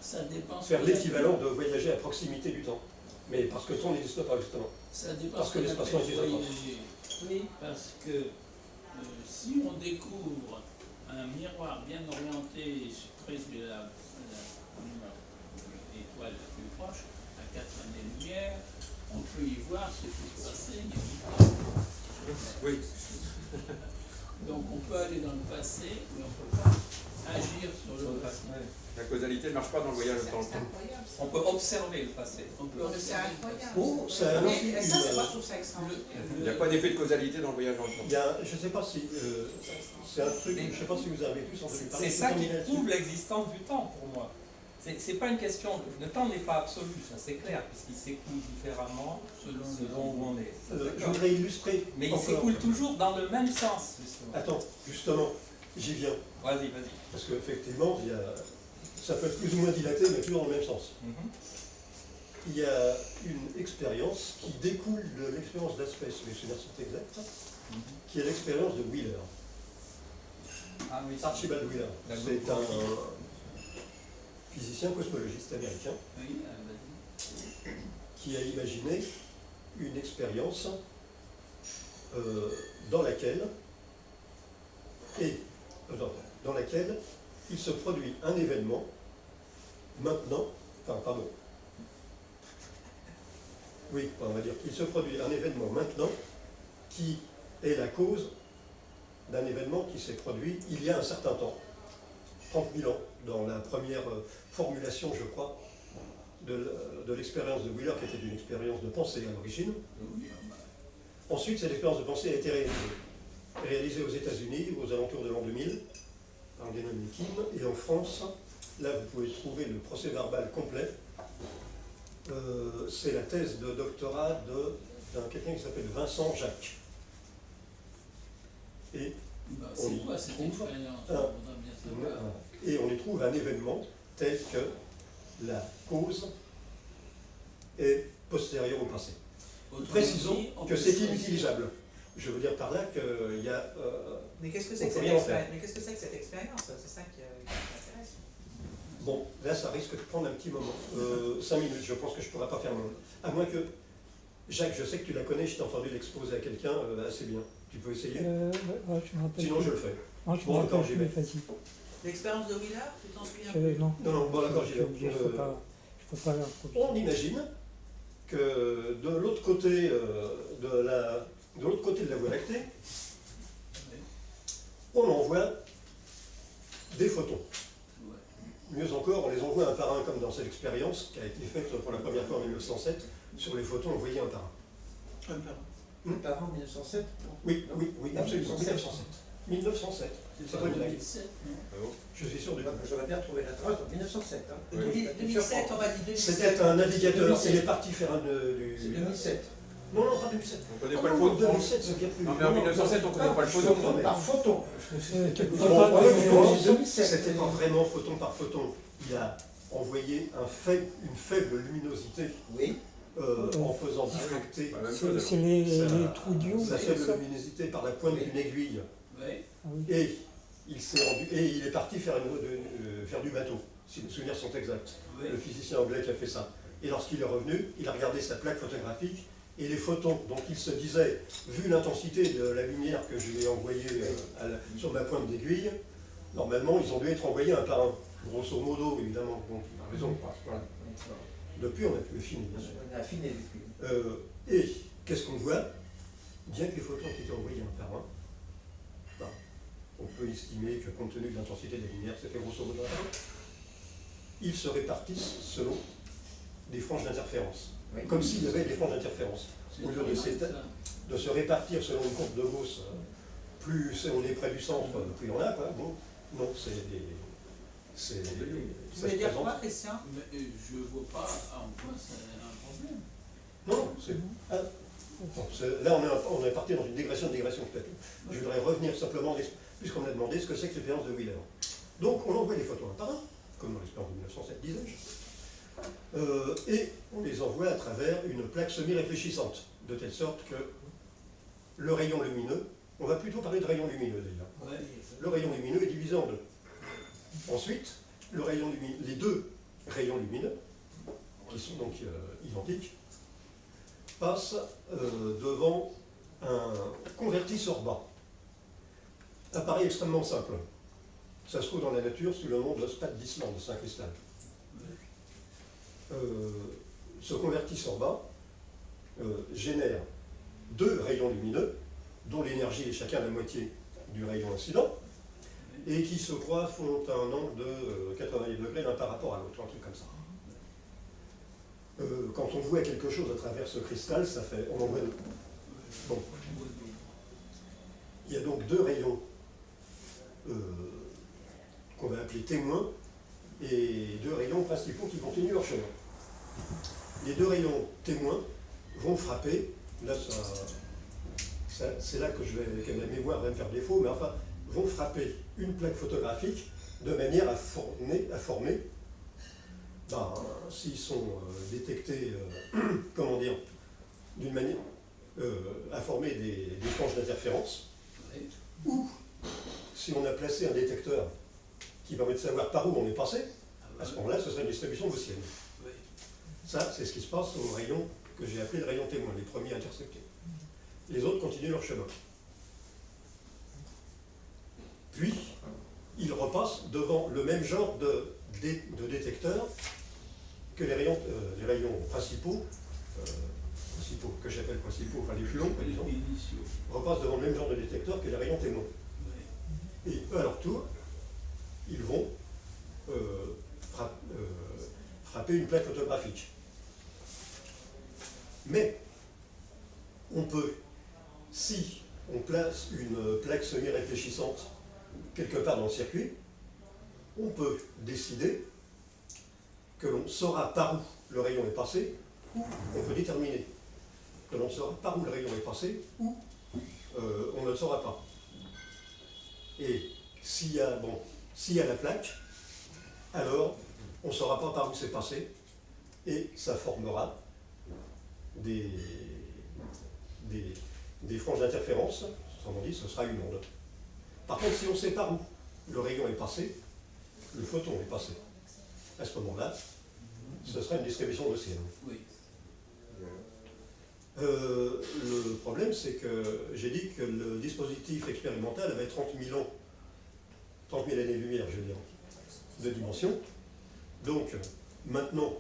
Ça dépend. faire l'équivalent de voyager à proximité du temps. Mais parce que le temps n'existe pas justement. Ça dépend. Parce que l'espace-temps est isotrope. Oui, parce que si on découvre un miroir bien orienté près de l'étoile la plus proche, à 4 années-lumière, on peut y voir ce qui se passait il y a 8 ans. Oui. Donc on peut aller dans le passé, mais on ne peut pas agir sur le passé. La causalité ne marche pas dans le voyage dans le C'est temps. incroyable. On peut observer le passé. On peut C'est incroyable. Oh, ça a aussi Et ça, une- moi, je trouve ça extraordinaire. Il n'y a pas d'effet de causalité dans le voyage dans le Il temps. y a, je ne sais pas si c'est un truc, je ne sais pas si vous avez vu sans doute parler. C'est ça qui prouve l'existence du temps pour moi. C'est pas une question. Le temps n'est pas absolu, ça c'est clair, puisqu'il s'écoule différemment selon où on est. Je voudrais illustrer. Mais il encore. s'écoule toujours dans le même sens, justement. Attends, justement, j'y viens. Vas-y, vas-y. Parce qu'effectivement, ça peut être plus ou moins dilaté, mais toujours dans le même sens. Il y a une expérience qui découle de l'expérience d'Aspect sur les universités exactes, qui est l'expérience de Wheeler. Ah oui. Archibald Wheeler. C'est un physicien cosmologiste américain Oui, vas-y. qui a imaginé une expérience dans laquelle il se produit un événement maintenant, on va dire qu'il se produit un événement maintenant qui est la cause d'un événement qui s'est produit il y a un certain temps, 30 000 ans, dans la première formulation, je crois, de l'expérience de Wheeler, qui était une expérience de pensée à l'origine. Ensuite, cette expérience de pensée a été réalisée aux États-Unis, aux alentours de l'an 2000, par Gannon et Kim, et en France, là vous pouvez trouver le procès-verbal complet. C'est la thèse de doctorat d'un quelqu'un qui s'appelle Vincent Jacques. Et C'est quoi cette expérience? On voudrait bien savoir. Et on y trouve un événement tel que la cause est postérieure au passé. Précisons que c'est inutilisable. Je veux dire par là qu'il y a... Mais qu'est-ce que c'est que cette expérience? C'est ça qui m'intéresse. Bon, là ça risque de prendre un petit moment. 5 minutes, je pense que je ne pourrai pas faire moins. À moins que... Jacques, je sais que tu la connais, je t'ai entendu l'exposer à quelqu'un assez bien. Tu peux essayer Sinon je le fais. Non, je bon, d'accord, j'y vais. Vas-y. L'expérience de Wheeler, tu t'en souviens? Non, bon d'accord, j'y vais. Je peux pas On imagine que de l'autre côté de la Voie lactée, on envoie des photons. Mieux encore, on les envoie un par un, comme dans cette expérience qui a été faite pour la première fois en 1907, sur les photons envoyés un par un. Un par un. Un par an, 1907 Oui, absolument, 1907. 1907, c'est pas une blague. Je suis sûr du coup. J'aurais bien retrouvé la trace en 1907. Hein. 2007, on va dire 2007. C'était un navigateur, il est parti faire un... C'est 2007. Non, pas 2007. On ne connaît pas le photon. 2007, c'est bien plus... Non, mais en 1907, on ne connaît pas le photon. Par photon. C'était pas vraiment photon par photon. Il a envoyé une faible luminosité en faisant diffracter C'est les trous d'ion. sa faible luminosité par la pointe d'une aiguille. Et il est parti faire du bateau, si mes souvenirs sont exacts. Le physicien anglais qui a fait ça. Et lorsqu'il est revenu, il a regardé sa plaque photographique et les photons dont il se disait, vu l'intensité de la lumière que je lui ai envoyée sur ma pointe d'aiguille, normalement ils ont dû être envoyés un par un. Grosso modo, évidemment. Donc, il a raison. Voilà. Depuis, on a pu affiner, bien sûr. On a affiné depuis. Et qu'est-ce qu'on voit? Bien que les photons aient été envoyés un par un, on peut estimer que compte tenu de l'intensité de la lumière, c'était grosso modo un par un, ils se répartissent selon des franges d'interférence. Comme s'il y avait des franges d'interférence. Au lieu de se répartir selon une courbe de Gauss, plus on est près du centre, plus on a, quoi. Bon, non, c'est des... Vous voulez dire quoi, Christian? Mais je ne vois pas en quoi c'est un problème. Non, là on est parti dans une dégression peut-être. Je voudrais revenir simplement, puisqu'on a demandé ce que c'est que l'expérience de Wheeler. Donc on envoie les photons un par un, comme dans l'expérience de 1907, disais-je, et on les envoie à travers une plaque semi-réfléchissante, de telle sorte que le rayon lumineux, on va plutôt parler de rayon lumineux d'ailleurs, le rayon lumineux est divisé en deux. Ensuite, les deux rayons lumineux, qui sont donc identiques, passent devant un convertisseur bas. Appareil extrêmement simple. Ça se trouve dans la nature sous le nom de spade d'Islande, c'est un cristal. Ce convertisseur bas génère deux rayons lumineux, dont l'énergie est chacun la moitié du rayon incident, et qui se croient font un angle de 90 degrés l'un par rapport à l'autre, un truc comme ça. Quand on voit quelque chose à travers ce cristal, ça fait... on en voit deux. Bon. Il y a donc deux rayons qu'on va appeler témoins, et deux rayons principaux qui continuent leur chemin. Les deux rayons témoins vont frapper, là c'est là que ma mémoire va me faire défaut, mais enfin, vont frapper une plaque photographique de manière à former s'ils sont détectés, comment dire, d'une manière à former des franges d'interférence, ou si on a placé un détecteur qui permet de savoir par où on est passé, à ce moment-là, ce serait une distribution gaussienne. Ça, c'est ce qui se passe au rayon que j'ai appelé le rayon témoin, les premiers interceptés. Les autres continuent leur chemin. Puis, ils repassent devant le même genre de détecteurs que les rayons principaux, que j'appelle principaux, enfin les plus longs, par exemple, repassent devant le même genre de détecteurs que les rayons témoins. Et eux, à leur tour, ils vont frapper une plaque photographique. Mais, on peut, si on place une plaque semi-réfléchissante quelque part dans le circuit, on peut décider que l'on saura par où le rayon est passé, ou on peut déterminer que l'on saura par où le rayon est passé, ou on ne le saura pas. Et s'il y a la plaque, alors on ne saura pas par où c'est passé, et ça formera des franges d'interférence, autrement dit, ce sera une onde. Par contre, si on sait par où le rayon est passé, le photon est passé, à ce moment-là, ce sera une distribution gaussienne. Oui. Le problème, c'est que j'ai dit que le dispositif expérimental avait 30 000 ans, 30 000 années-lumière, je veux dire, de dimension. Donc, maintenant,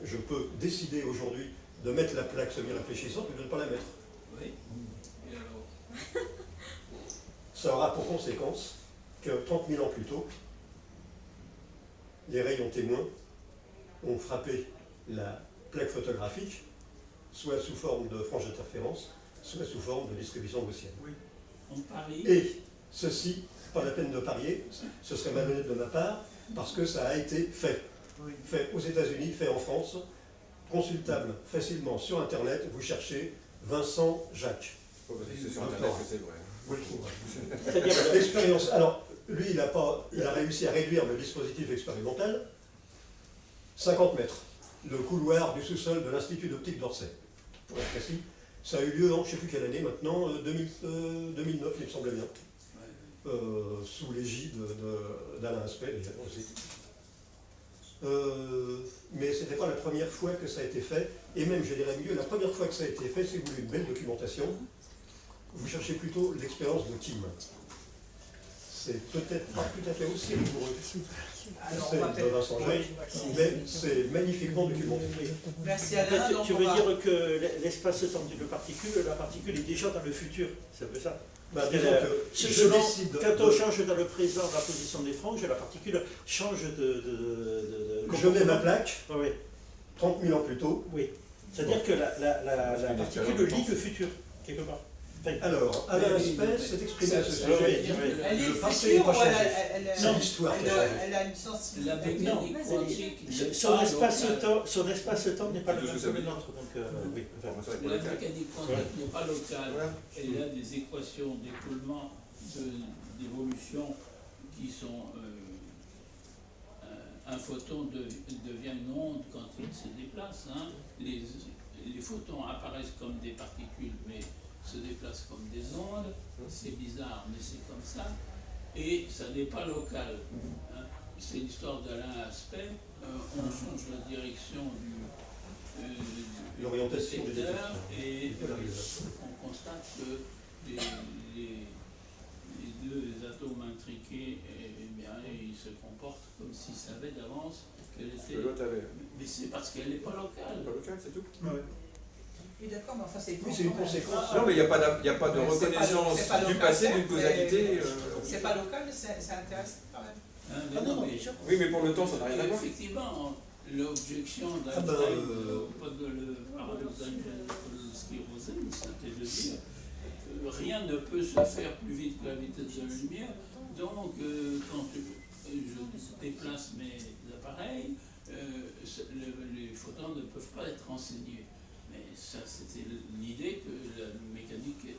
je peux décider aujourd'hui de mettre la plaque semi-réfléchissante ou de ne pas la mettre. Oui. Et alors? Ça aura pour conséquence que 30 000 ans plus tôt, les rayons témoins ont frappé la plaque photographique, soit sous forme de frange d'interférence, soit sous forme de distribution gaussienne. Oui. On parie. Et ceci, pas la peine de parier, ce serait malhonnête de ma part, parce que ça a été fait. Fait aux États-Unis, fait en France, consultable facilement sur Internet. Vous cherchez Vincent Jacques. C'est sur Internet que c'est vrai. Vous le trouverez. C'est-à-dire l'expérience. Alors, lui, il a réussi à réduire le dispositif expérimental 50 mètres. Le couloir du sous-sol de l'Institut d'optique d'Orsay, pour être précis. Ça a eu lieu en je ne sais plus quelle année maintenant, 2009, il me semblait bien. Sous l'égide d'Alain Aspect, aussi. Mais ce n'était pas la première fois que ça a été fait, et même, je dirais mieux, la première fois que ça a été fait, si vous voulez une belle documentation, vous cherchez plutôt l'expérience de Kim. C'est peut-être pas tout à fait aussi rigoureux que de Vincent Jacques, mais c'est magnifiquement documenté. Merci En fait, Alain. tu veux dire que l'espace-temps de la particule est déjà dans le futur, c'est un peu ça? Bah, Quand on change dans le présent la position des franges, la particule change de je mets ma plaque, oui. 30 000 ans plus tôt. Oui. C'est-à-dire que la particule lit le futur, quelque part. Enfin, alors, Alain Aspect s'est exprimé à ce sujet. Elle est Le passé futur n'est pas ou changé. elle C'est l'histoire qui a changé. elle a une sensibilité. La mécanique quantique. son espace-temps n'est pas le même que le nôtre. Donc, oui. La mécanique quantique n'est pas locale. Elle a des équations d'écoulement, d'évolution qui sont. Un photon devient une onde quand il se déplace. Hein. Les photons apparaissent comme des particules, mais se déplacent comme des ondes. C'est bizarre, mais c'est comme ça. Et ça n'est pas local. Hein. C'est l'histoire d'Alain Aspect. On change la direction du l'orientation du détecteur et on constate que les deux atomes intriqués, ils se comportent comme s'ils savaient d'avance qu'elle était. Mais c'est parce qu'elle n'est pas locale. Pas locale, c'est tout. Oui, d'accord, mais enfin, c'est une conséquence. Non, mais il n'y a pas de reconnaissance du passé d'une causalité. C'est pas local, mais c'est intéressant quand même. Oui, mais pour le temps, ça n'a rien à voir. Effectivement, l'objection d'Einstein, le paradoxe d'Einstein, c'était de dire rien ne peut se faire plus vite que la vitesse de la lumière. Donc, quand je déplace mes appareils, les photons ne peuvent pas être renseignés. Mais ça, c'était l'idée que la mécanique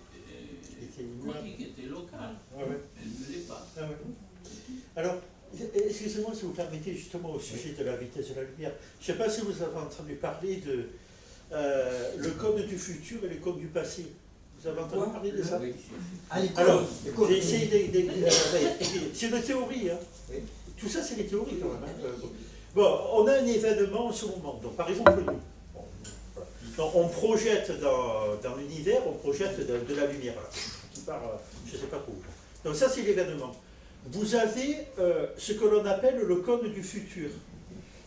quantique était locale. Elle ne l'est pas. Alors, excusez-moi si vous permettez, justement au sujet de la vitesse de la lumière. Je ne sais pas si vous avez entendu parler de le code du futur et le code du passé. Vous avez entendu parler de ça? Alors, j'ai essayé c'est une théorie. Hein. Tout ça, c'est des théories quand même. Hein. Bon, on a un événement en ce moment. Donc, par exemple, nous. Donc, on projette dans l'univers, on projette de la lumière là, qui part, je ne sais pas où. Donc ça, c'est l'événement. Vous avez ce que l'on appelle le code du futur.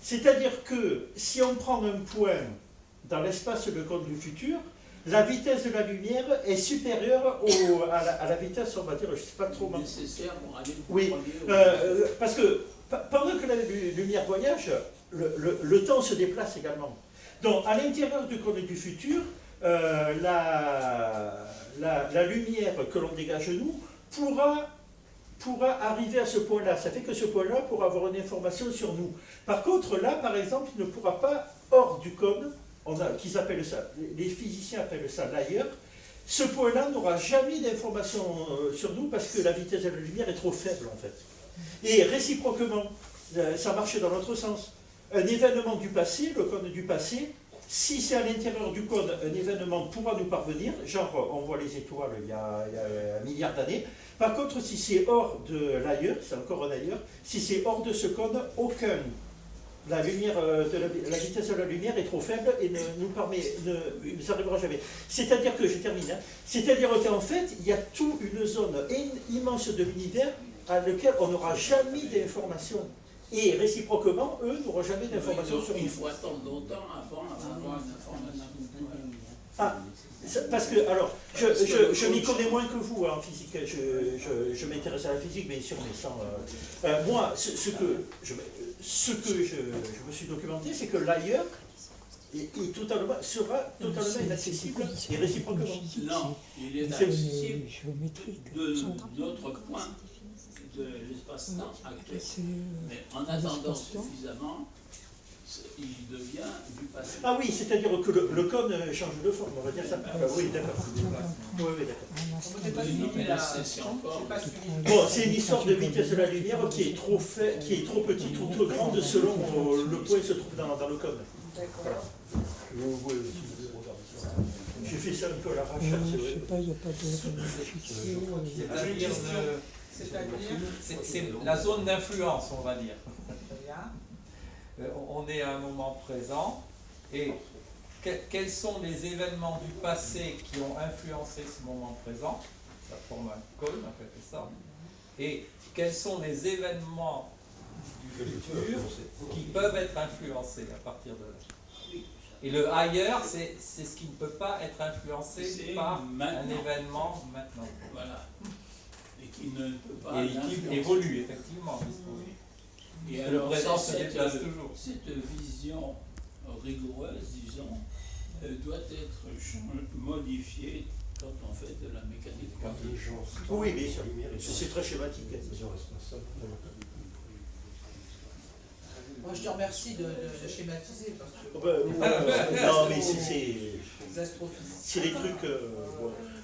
C'est-à-dire que si on prend un point dans l'espace de code du futur, la vitesse de la lumière est supérieure à la vitesse, on va dire, je ne sais pas trop... Nécessaire pour aller... Oui, parce que pendant que la lumière voyage, le temps se déplace également. Donc, à l'intérieur du code du futur, la lumière que l'on dégage nous pourra arriver à ce point-là. Ça fait que ce point-là pourra avoir une information sur nous. Par contre, là, par exemple, il ne pourra pas, hors du code, qu'ils appellent ça, les physiciens appellent ça l'ailleurs, ce point-là n'aura jamais d'information sur nous parce que la vitesse de la lumière est trop faible, en fait. Et réciproquement, ça marche dans l'autre sens. Un événement du passé, le code du passé, si c'est à l'intérieur du code, un événement pourra nous parvenir, genre on voit les étoiles il y a 1 milliard d'années. Par contre, si c'est hors de l'ailleurs, c'est encore un ailleurs, si c'est hors de ce code, aucun. La vitesse de la lumière est trop faible et ne nous arrivera jamais. C'est-à-dire que, je termine, hein, c'est-à-dire qu'en fait, il y a toute une zone immense de l'univers à laquelle on n'aura jamais d'informations. Et réciproquement, eux n'auront jamais d'informations sur nous. Il faut attendre longtemps avant d'avoir une information. Ah, parce que, alors, je m'y connais moins que vous en physique, je m'intéresse à la physique, bien sûr, mais sans... moi, ce que je me suis documenté, c'est que l'ailleurs sera totalement inaccessible et réciproquement. Non, il est accessible de notre point de l'espace-temps actuel. Mais en attendant suffisamment, il devient du passé. Ah oui, c'est-à-dire que le cône change de forme, on va dire ça. Oui, d'accord. Oui, d'accord. Bon, c'est une histoire de vitesse de la lumière qui est trop petite ou trop grande selon le point qui se trouve dans le cône. D'accord. J'ai fait ça un peu à l'arrache. Je sais pas, il n'y a pas de... C'est la zone d'influence, on va dire. On est à un moment présent, et quels sont les événements du passé qui ont influencé ce moment présent? Ça forme un cône, en quelque sorte. Et quels sont les événements du futur qui peuvent être influencés à partir de là? Et le ailleurs, c'est ce qui ne peut pas être influencé par un événement maintenant. Voilà. Et qui ne peut pas et qui évolue, effectivement. Et alors, cette vision rigoureuse, disons, doit être modifiée quand on fait de la mécanique quantique. Oui, bien sûr. C'est très schématique. Moi, je te remercie de schématiser. Parce que... non, mais c'est les trucs...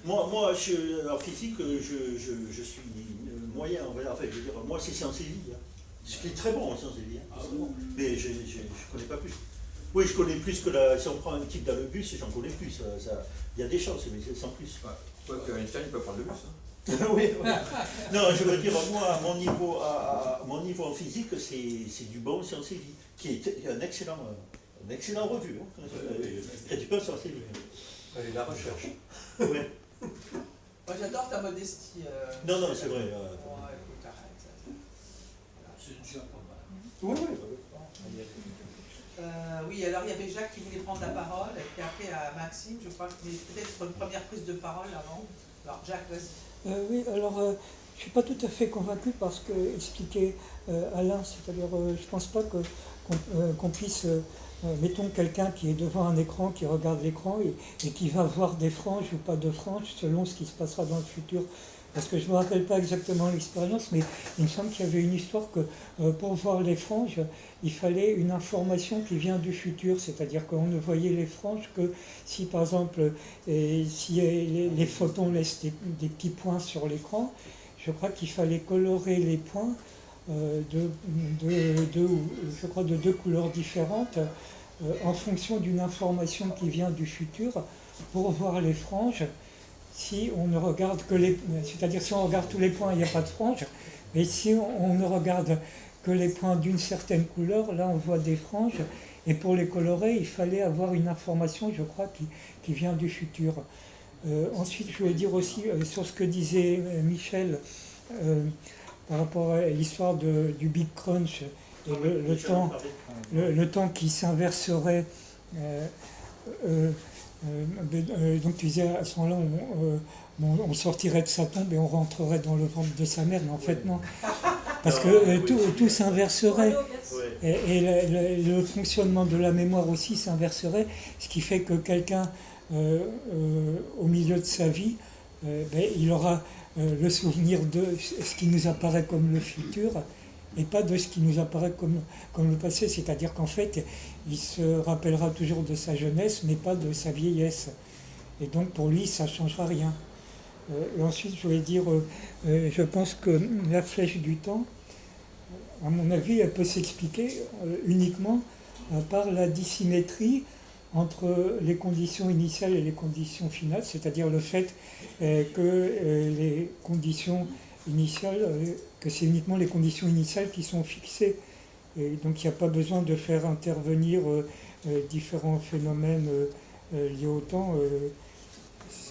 Moi, en physique, je suis moyen. Enfin, je veux dire, moi, c'est sciences et vie. Ce qui est très bon en sciences et vie. Mais je ne connais pas plus. Oui, je connais plus que si on prend un type dans le bus, j'en connais plus. Il y a des chances, mais sans plus. Quoi que Einstein peut prendre le bus. Oui. Non, je veux dire, moi, mon niveau en physique, c'est du bon sciences et vie, qui est un excellent revue. Tu peux sciences et vie. Allez, la recherche. Oui. Moi, j'adore ta modestie. Non, c'est vrai. C'est déjà pas mal. Oui. Oui, alors il y avait Jacques qui voulait prendre la parole, et puis après à Maxime, je crois, mais peut-être une première prise de parole avant. Alors Jacques, vas-y. Oui, alors je ne suis pas tout à fait convaincu parce que expliquer Alain, c'est-à-dire je ne pense pas qu'on puisse, mettons quelqu'un qui est devant un écran, qui regarde l'écran et qui va voir des franges ou pas de franges selon ce qui se passera dans le futur. Parce que je ne me rappelle pas exactement l'expérience, mais il me semble qu'il y avait une histoire que pour voir les franges, il fallait une information qui vient du futur, c'est-à-dire qu'on ne voyait les franges que si par exemple si les photons laissent des petits points sur l'écran, je crois qu'il fallait colorer les points de deux couleurs différentes en fonction d'une information qui vient du futur pour voir les franges. Si on ne regarde que c'est-à-dire si on regarde tous les points, il n'y a pas de franges, mais si on ne regarde que les points d'une certaine couleur, là on voit des franges, et pour les colorer, il fallait avoir une information, je crois, qui vient du futur. Ensuite, je voulais dire aussi sur ce que disait Michel par rapport à l'histoire du Big Crunch, et le temps qui s'inverserait. Donc tu disais à ce moment-là on sortirait de sa tombe et on rentrerait dans le ventre de sa mère, mais en fait non, parce que tout s'inverserait et le fonctionnement de la mémoire aussi s'inverserait, ce qui fait que quelqu'un au milieu de sa vie il aura le souvenir de ce qui nous apparaît comme le futur et pas de ce qui nous apparaît comme le passé, c'est-à-dire qu'en fait, il se rappellera toujours de sa jeunesse, mais pas de sa vieillesse. Et donc pour lui, ça ne changera rien. Et ensuite, je voulais dire, je pense que la flèche du temps, à mon avis, elle peut s'expliquer uniquement par la dissymétrie entre les conditions initiales et les conditions finales, c'est-à-dire le fait que les conditions initiales, que c'est uniquement les conditions initiales qui sont fixées. Et donc il n'y a pas besoin de faire intervenir différents phénomènes liés au temps.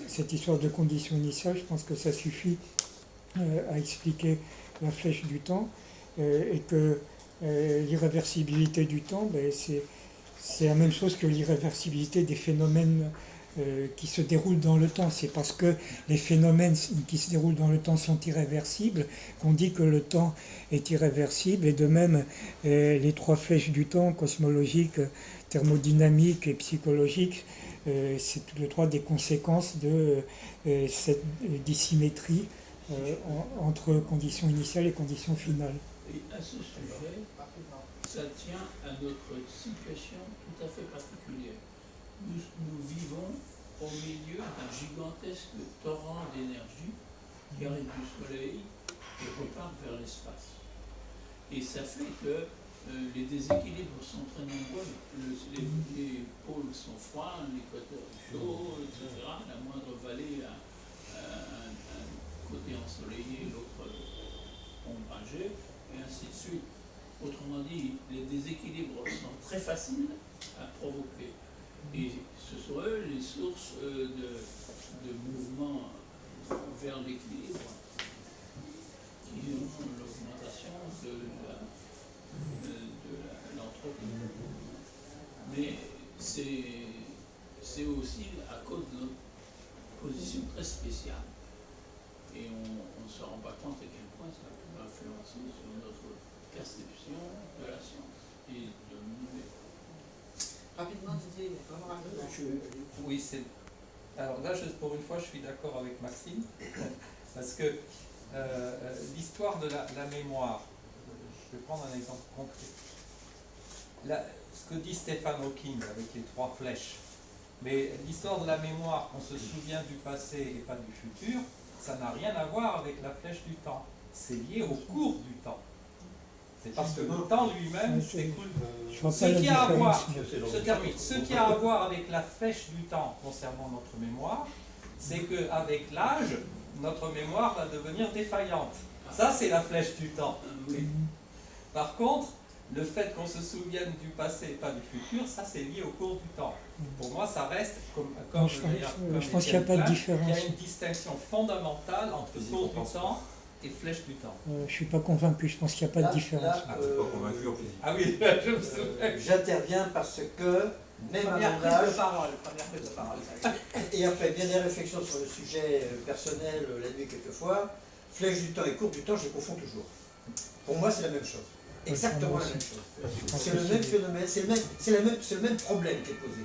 Cette histoire de conditions initiales, je pense que ça suffit à expliquer la flèche du temps, et que l'irréversibilité du temps, c'est la même chose que l'irréversibilité des phénomènes qui se déroulent dans le temps. C'est parce que les phénomènes qui se déroulent dans le temps sont irréversibles qu'on dit que le temps est irréversible. Et de même, les trois flèches du temps, cosmologique, thermodynamique et psychologique, c'est tous les trois des conséquences de cette dissymétrie entre conditions initiales et conditions finales. Et à ce sujet, ça tient à notre situation tout à fait particulière. Nous vivons au milieu d'un gigantesque torrent d'énergie qui arrive du Soleil et repart vers l'espace. Et ça fait que les déséquilibres sont très nombreux. Les pôles sont froids, l'équateur est chaud, etc. La moindre vallée a un côté ensoleillé, l'autre ombragé, et ainsi de suite. Autrement dit, les déséquilibres sont très faciles à provoquer. Et ce sont eux les sources de mouvements vers l'équilibre qui ont l'augmentation de l'entropie. Mais c'est aussi à cause de notre position très spéciale. Et on ne se rend pas compte à quel point ça peut influencer sur notre perception de la science et de l'univers. Rapidement, Didier, oui, c'est. Alors là, pour une fois, je suis d'accord avec Maxime, parce que l'histoire de la mémoire, je vais prendre un exemple concret. Ce que dit Stephen Hawking avec les trois flèches, mais l'histoire de la mémoire, qu'on se souvient du passé et pas du futur, ça n'a rien à voir avec la flèche du temps. C'est lié au cours du temps. C'est parce que le temps lui-même s'écoule. Ce qui a à voir avec la flèche du temps concernant notre mémoire, c'est qu'avec l'âge, notre mémoire va devenir défaillante. Ça, c'est la flèche du temps. Par contre, le fait qu'on se souvienne du passé et pas du futur, ça c'est lié au cours du temps. Pour moi, ça reste comme je pense qu'il n'y a pas de différence. Il y a une distinction fondamentale entre cours du temps et flèche du temps. Je ne suis pas convaincu, je pense qu'il n'y a pas de différence. Ah oui, je me souviens. J'interviens parce que, même à mon âge, et après bien des réflexions sur le sujet personnel, la nuit quelquefois, flèche du temps et cours du temps, je les confonds toujours. Pour moi, c'est la même chose. Exactement la même chose. C'est le même phénomène, c'est le même problème qui est posé.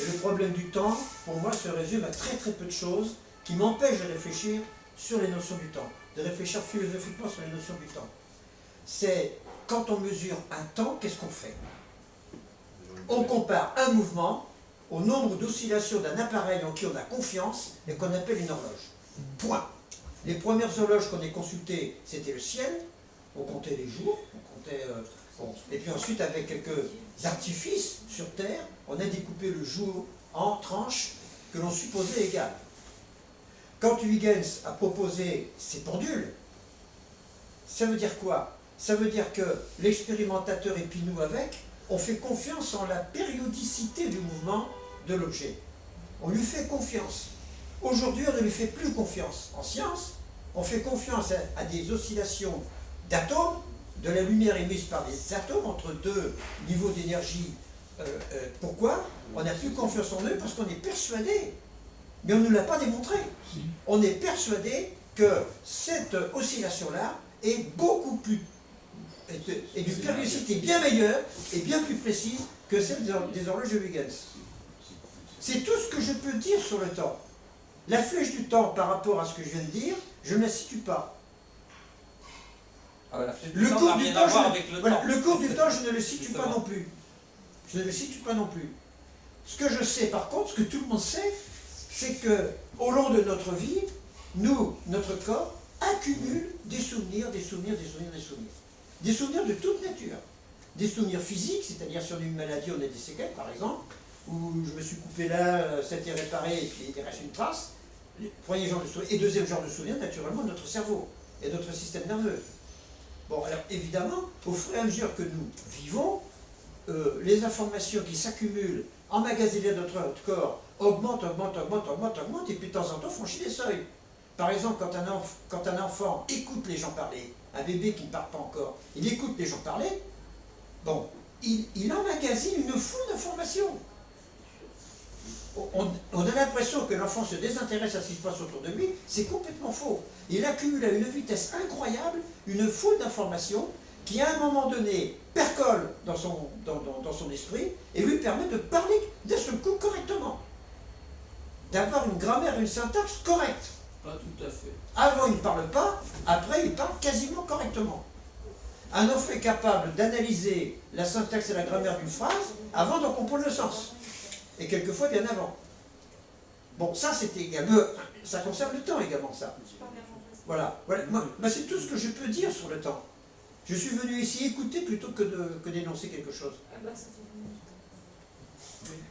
Et le problème du temps, pour moi, se résume à très très peu de choses qui m'empêchent de réfléchir sur les notions du temps, de réfléchir philosophiquement sur les notions du temps. C'est quand on mesure un temps, qu'est-ce qu'on fait? On compare un mouvement au nombre d'oscillations d'un appareil en qui on a confiance et qu'on appelle une horloge. Point. Les premières horloges qu'on ait consultées, c'était le ciel. On comptait les jours, on comptait, et puis ensuite avec quelques artifices sur Terre, on a découpé le jour en tranches que l'on supposait égales. Quand Huygens a proposé ces pendules, ça veut dire quoi? Ça veut dire que l'expérimentateur Epinou avec, on fait confiance en la périodicité du mouvement de l'objet. On lui fait confiance. Aujourd'hui, on ne lui fait plus confiance. En science, on fait confiance à des oscillations d'atomes, de la lumière émise par les atomes entre deux niveaux d'énergie. Pourquoi? On n'a plus confiance en eux parce qu'on est persuadé, mais on ne l'a pas démontré. On est persuadé que cette oscillation-là est beaucoup plus, et d'une périodicité bien meilleure et bien plus précise que celle des horloges de Huygens. C'est tout ce que je peux dire sur le temps. La flèche du temps par rapport à ce que je viens de dire, je ne la situe pas. Le cours du temps, je ne le situe pas non plus. Je ne le situe pas non plus. Ce que je sais par contre, ce que tout le monde sait, c'est que au long de notre vie, notre corps accumule des souvenirs, des souvenirs, des souvenirs, des souvenirs. Des souvenirs de toute nature. Des souvenirs physiques, c'est-à-dire si on a une maladie, on a des séquelles par exemple, ou je me suis coupé là, ça a été réparé et puis il reste une trace. Premier genre de souvenir. Et deuxième genre de souvenir, naturellement, notre cerveau et notre système nerveux. Bon, alors évidemment, au fur et à mesure que nous vivons, les informations qui s'accumulent, emmagasinées dans notre corps, augmentent, et puis de temps en temps franchissent des seuils. Par exemple, quand un enfant écoute les gens parler, un bébé qui ne parle pas encore, il écoute les gens parler, bon, il emmagasine une foule d'informations. on a l'impression que l'enfant se désintéresse à ce qui se passe autour de lui, c'est complètement faux. Il accumule à une vitesse incroyable une foule d'informations qui, à un moment donné, percole dans son esprit et lui permet de parler d'un seul coup correctement. D'avoir une grammaire, une syntaxe correcte. Pas tout à fait. Avant, il ne parle pas, après, il parle quasiment correctement. Un enfant est capable d'analyser la syntaxe et la grammaire d'une phrase avant d'en comprendre le sens. Et quelquefois bien avant. Bon, ça c'était également, ça concerne le temps également, ça. Voilà. Moi, c'est tout ce que je peux dire sur le temps. Je suis venu ici écouter plutôt que d'énoncer quelque chose.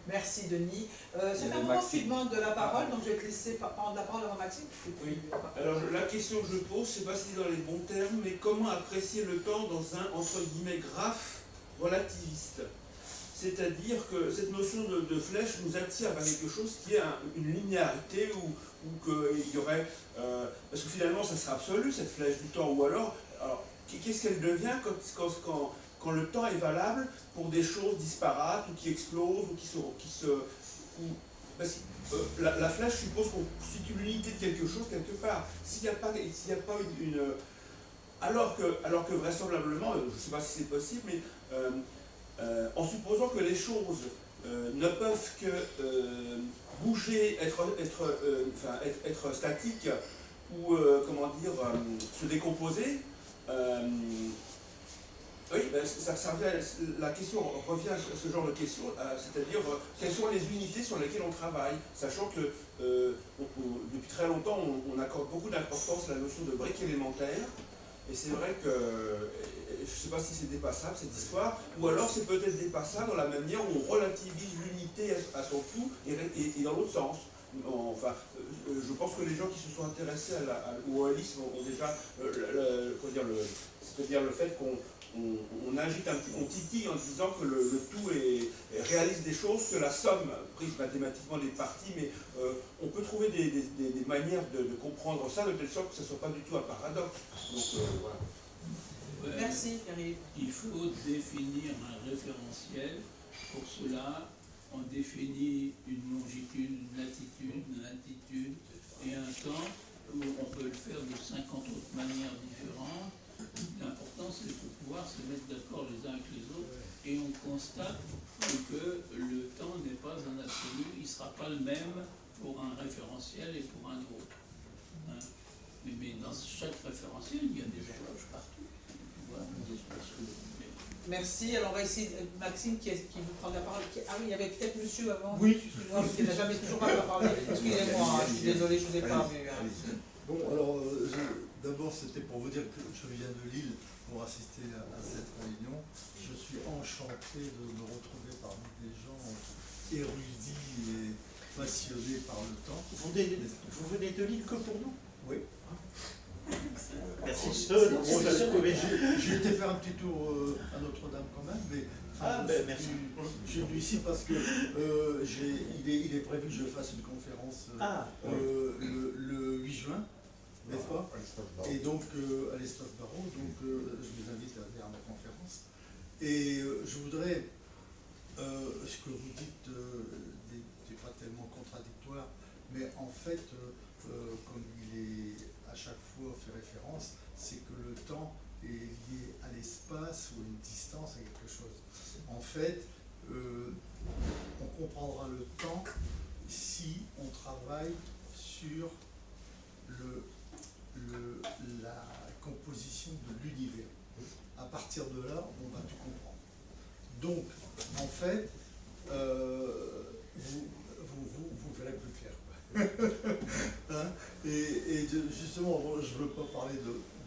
Merci Denis. C'est un moment qui demande de la parole, donc je vais te laisser prendre la parole avant Maxime. Oui. Alors la question que je pose, je ne sais pas si c'est dans les bons termes, mais comment apprécier le temps dans un, entre guillemets, graphe relativiste? C'est-à-dire que cette notion de flèche nous attire vers quelque chose qui est une linéarité ou qu'il y aurait... parce que finalement, ça sera absolu, cette flèche du temps. Ou alors qu'est-ce qu'elle devient quand le temps est valable pour des choses disparates ou qui explosent ou parce que, la flèche suppose qu'on constitue l'unité de quelque chose quelque part. S'il n'y a pas une... Alors que vraisemblablement, je ne sais pas si c'est possible, mais en supposant que les choses ne peuvent que bouger, être statiques ou se décomposer, oui, la question revient à ce genre de questions, c'est-à-dire quelles sont les unités sur lesquelles on travaille, sachant que depuis très longtemps on accorde beaucoup d'importance à la notion de brique élémentaire, et c'est vrai que je ne sais pas si c'est dépassable cette histoire, ou alors c'est peut-être dépassable dans la manière où on relativise l'unité à son tout et dans l'autre sens. Enfin, je pense que les gens qui se sont intéressés au holisme ont déjà, c'est-à-dire le fait qu'on agite un petit, on titille en disant que le tout réalise des choses, que la somme prise mathématiquement des parties, mais on peut trouver des manières de comprendre ça de telle sorte que ce ne soit pas du tout un paradoxe. Donc voilà. Merci, Pierre. Il faut définir un référentiel. Pour cela, on définit une longitude, une latitude, une latitude et un temps où on peut le faire de 50 autres manières différentes. L'important, c'est de pouvoir se mettre d'accord les uns avec les autres et on constate que le temps n'est pas un absolu, il ne sera pas le même pour un référentiel et pour un autre. Hein? Mais dans chaque référentiel, il y a des horloges partout. Voilà. Merci. Alors on va essayer, Maxime qui veut prendre la parole. Ah oui, il y avait peut-être monsieur avant. Oui. Excusez-moi, parce qu'il n'a jamais toujours pas parlé. Excusez-moi, je suis désolé, je ne vous ai pas vu. Hein. Bon, alors d'abord c'était pour vous dire que je viens de Lille pour assister à cette réunion. Je suis enchanté de me retrouver parmi des gens érudits et passionnés par le temps. Vous venez de Lille que pour nous? Oui. Merci. J'ai été faire un petit tour à Notre-Dame quand même, mais merci. Je suis venu ici parce que il est prévu que je fasse une conférence le 8 juin, n'est-ce pas? Et donc à l'espace Barreau, donc je vous invite à venir à ma conférence. Et je voudrais, ce que vous dites n'est pas tellement contradictoire, mais en fait, comme il est à chaque fois fait référence, c'est que le temps est lié à l'espace ou à une distance, à quelque chose. En fait, on comprendra le temps si on travaille sur la composition de l'univers. À partir de là, on va tout comprendre. Donc, en fait, vous verrez plus clair. Hein, et justement, je ne veux pas parler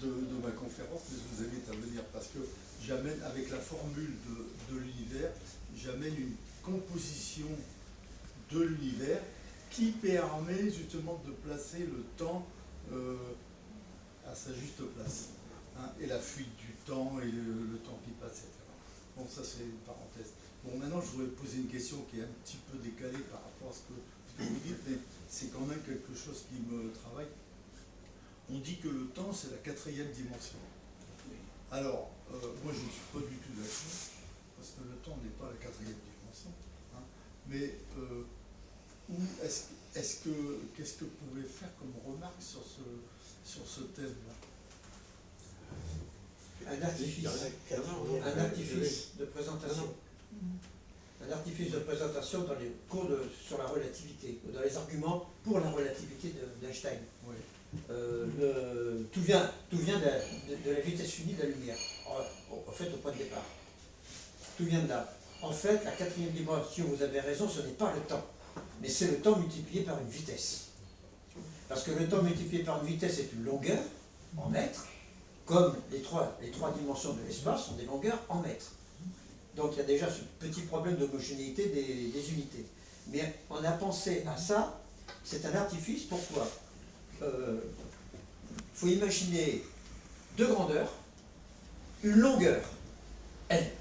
de ma conférence, mais je vous invite à venir parce que j'amène, avec la formule de l'univers, j'amène une composition de l'univers qui permet justement de placer le temps à sa juste place. Hein, et la fuite du temps et le temps qui passe, etc. Bon, ça c'est une parenthèse. Bon, maintenant je voudrais poser une question qui est un petit peu décalée par rapport à ce que vous dites, mais c'est quand même quelque chose qui me travaille. On dit que le temps, c'est la 4e dimension. Alors, moi, je ne suis pas du tout d'accord, parce que le temps n'est pas la 4e dimension. Hein, mais qu'est-ce que vous pouvez faire comme remarque sur ce thème-là? Un artifice de présentation. Un artifice de présentation dans les cours sur la relativité, ou dans les arguments pour la relativité d'Einstein. Oui. Tout vient de la vitesse unie de la lumière, en fait au point de départ. Tout vient de là. En fait, la quatrième dimension, vous avez raison, ce n'est pas le temps, mais c'est le temps multiplié par une vitesse. Parce que le temps multiplié par une vitesse est une longueur en mètres, comme les trois dimensions de l'espace sont des longueurs en mètres. Donc il y a déjà ce petit problème d'homogénéité des unités. Mais on a pensé à ça, c'est un artifice, pourquoi? Il faut imaginer deux grandeurs, une longueur, L,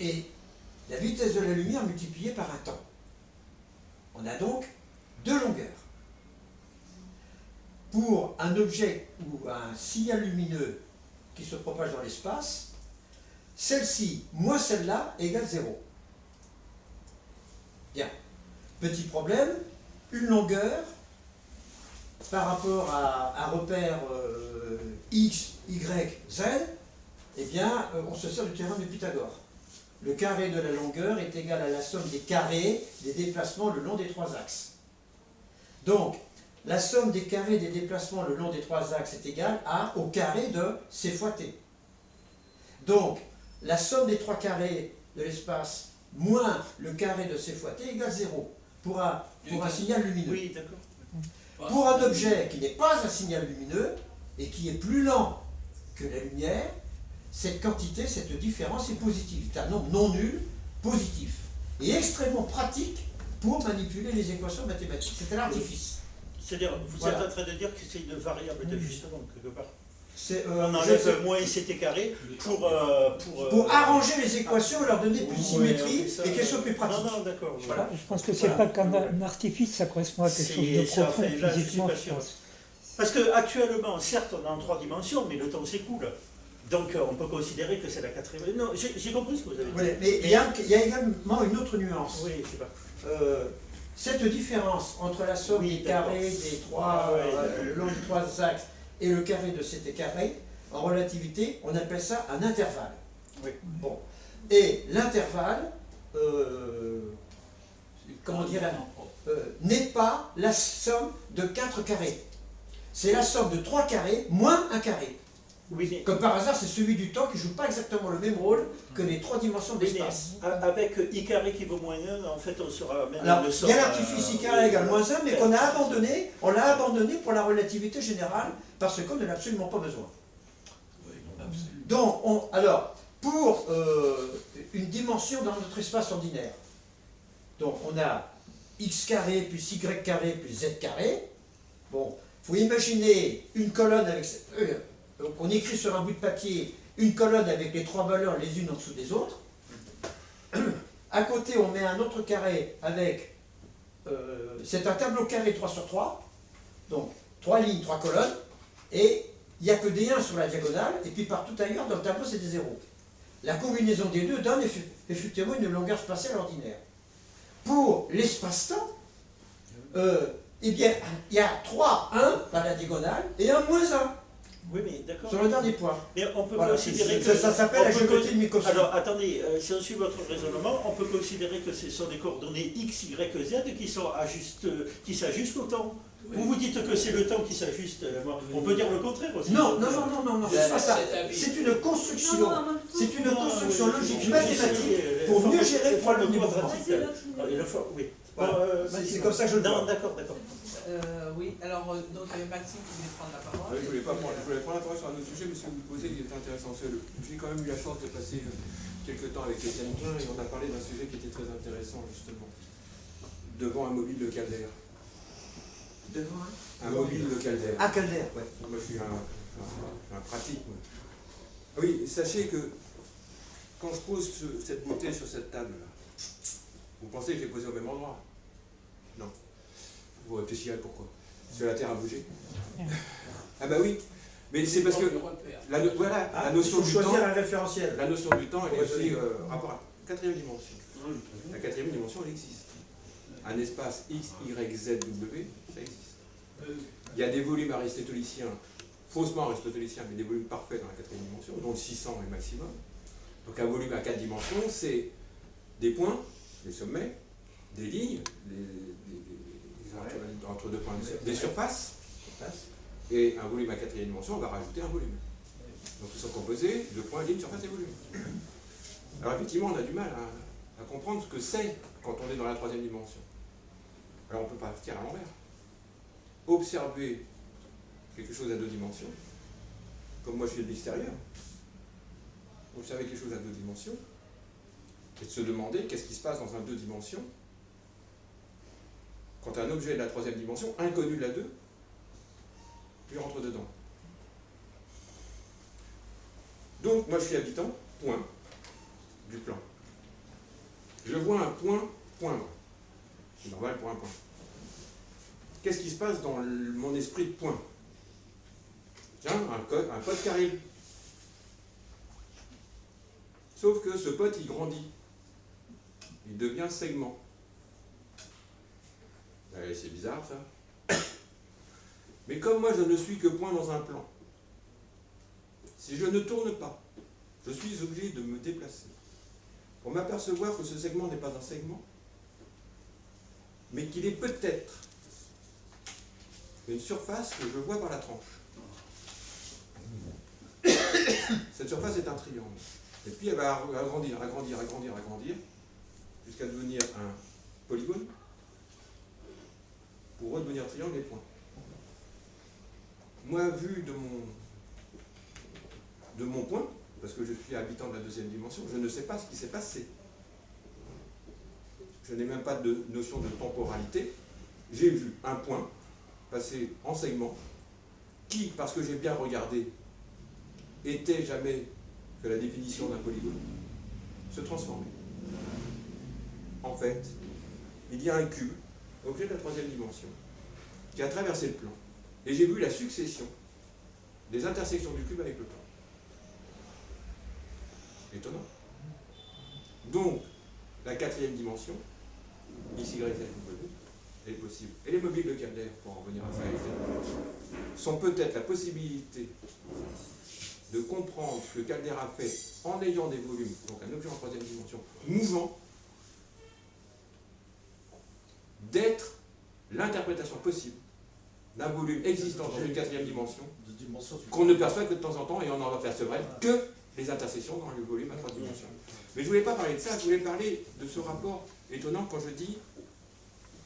et la vitesse de la lumière multipliée par un temps. On a donc deux longueurs. Pour un objet ou un signal lumineux qui se propage dans l'espace, celle-ci moins celle-là égale 0. Bien. Petit problème, une longueur par rapport à un repère x, y, z, eh bien, on se sert du théorème de Pythagore. Le carré de la longueur est égal à la somme des carrés des déplacements le long des trois axes. Donc, la somme des carrés des déplacements le long des trois axes est égale au carré de c fois t. Donc, la somme des trois carrés de l'espace moins le carré de c fois t égale 0 pour un signal lumineux. Oui, d'accord. Pour un objet qui n'est pas un signal lumineux et qui est plus lent que la lumière, cette quantité, cette différence est positive. C'est un nombre non nul, positif. Et extrêmement pratique pour manipuler les équations mathématiques. C'est un artifice. C'est-à-dire, vous êtes en train de dire que c'est une variable d'ajustement, quelque part. On enlève moins ct carré pour arranger les équations et leur donner plus de symétrie et qu'elles soient plus pratiques. Non, d'accord. Voilà. Je pense que c'est pas qu'un artifice, ça correspond à quelque chose de profond physiquement, je pense. Parce qu'actuellement, certes, on est en 3 dimensions, mais le temps s'écoule. Donc on peut considérer que c'est la quatrième. Non, j'ai compris ce que vous avez dit. Ouais, mais il y a également une autre nuance. Oui, je sais pas. Cette différence entre la somme des carrés des le long des trois axes et le carré de ct carré, en relativité, on appelle ça un intervalle. Oui. Bon. Et l'intervalle, comment dire, n'est pas la somme de 4 carrés. C'est la somme de 3 carrés moins un carré. Oui, mais... Comme par hasard, c'est celui du temps qui ne joue pas exactement le même rôle que les 3 dimensions de l'espace. Avec i carré qui vaut moins 1, en fait, on sera même... Alors, il y a l'artifice i carré égale moins 1, mais qu'on a abandonné, on l'a abandonné pour la relativité générale, parce qu'on n'en a absolument pas besoin. Donc, alors, pour une dimension dans notre espace ordinaire, donc on a x carré plus y carré plus z carré. Bon, il faut imaginer une colonne avec... Donc on écrit sur un bout de papier une colonne avec les 3 valeurs les unes en dessous des autres. À côté, on met un autre carré avec... c'est un tableau carré 3 sur 3. Donc 3 lignes, 3 colonnes. Et il n'y a que des 1 sur la diagonale. Et puis partout ailleurs, dans le tableau, c'est des 0. La combinaison des deux donne effectivement une longueur spatiale ordinaire. Pour l'espace-temps, eh bien, il y a 3 1 par la diagonale et 1 moins 1. Oui, mais d'accord. Sur le dernier point. Mais on peut voilà, considérer que... Ça s'appelle la géométrie de Minkowski. Alors, attendez, si on suit votre raisonnement, on peut considérer que ce sont des coordonnées x, y, z qui s'ajustent au temps. Oui. Vous dites que c'est le temps qui s'ajuste. On peut dire le contraire aussi. Non, c'est pas ça. C'est une construction. C'est une construction logique mathématique pour mieux gérer le problème du mouvement. Oui. C'est comme ça que je le vois. Non, d'accord. Oui, alors donc Maxime qui voulait prendre la parole. Oui, je voulais prendre la parole sur un autre sujet, mais ce que vous posez, il est intéressant. J'ai quand même eu la chance de passer quelques temps avec Étienne Klein et on a parlé d'un sujet qui était très intéressant, justement. Devant un mobile de Calder. Devant un mobile de Calder. Ah, Calder, ouais. Moi, je suis un pratique. Moi. Oui, sachez que quand je pose cette bouteille sur cette table-là, vous pensez que je l'ai posée au même endroit? Non. Vous réfléchissez à pourquoi? Parce que la Terre a bougé. Ah bah oui, mais c'est parce que la notion du temps, un référentiel. La notion du temps, elle est aussi rapport à la 4e dimension. La 4e dimension, elle existe. un espace X, Y, Z, W, ça existe. Il y a des volumes aristotéliciens, faussement aristotéliciens, mais des volumes parfaits dans la quatrième dimension, dont le 600 est maximum. Donc un volume à 4 dimensions, c'est des points, des sommets, des lignes, entre deux points, des surfaces, et un volume à quatrième dimension, on va rajouter un volume. Donc ils sont composés de points, lignes, surfaces et volumes. Alors effectivement, on a du mal à comprendre ce que c'est quand on est dans la troisième dimension. Alors on peut partir à l'envers. Observer quelque chose à deux dimensions, comme moi je suis de l'extérieur, observer quelque chose à deux dimensions, et de se demander qu'est-ce qui se passe dans un deux dimensions quand un objet de la troisième dimension, inconnu de la deux, lui rentre dedans. Donc moi je suis habitant, point, du plan. Je vois un point, point. C'est normal pour un point. Qu'est-ce qui se passe dans mon esprit de point? Tiens, un pote qui arrive. Sauf que ce pote, il grandit. Il devient segment. C'est bizarre, ça. Mais comme moi, je ne suis que point dans un plan, si je ne tourne pas, je suis obligé de me déplacer pour m'apercevoir que ce segment n'est pas un segment, mais qu'il est peut-être une surface que je vois par la tranche. Cette surface est un triangle. Et puis elle va agrandir, jusqu'à devenir un polygone, pour redevenir triangle et point. Moi, vu de mon point, parce que je suis habitant de la deuxième dimension, je ne sais pas ce qui s'est passé. Je n'ai même pas de notion de temporalité. J'ai vu un point passer en segment, qui, parce que j'ai bien regardé, était jamais que la définition d'un polygone, se transformer. En fait, il y a un cube, objet de la troisième dimension, qui a traversé le plan. Et j'ai vu la succession des intersections du cube avec le plan. Étonnant. Donc, la quatrième dimension, X, Y, Z, W, est possible. Et les mobiles de Calder, pour en revenir à ça, sont peut-être la possibilité de comprendre ce que Calder a fait en ayant des volumes, donc un objet en troisième dimension, mouvant, d'être l'interprétation possible d'un volume existant dans une quatrième dimension, qu'on ne perçoit que de temps en temps, et on n'en apercevrait que les intersections dans le volume à trois dimensions. Mais je ne voulais pas parler de ça, je voulais parler de ce rapport étonnant quand je dis,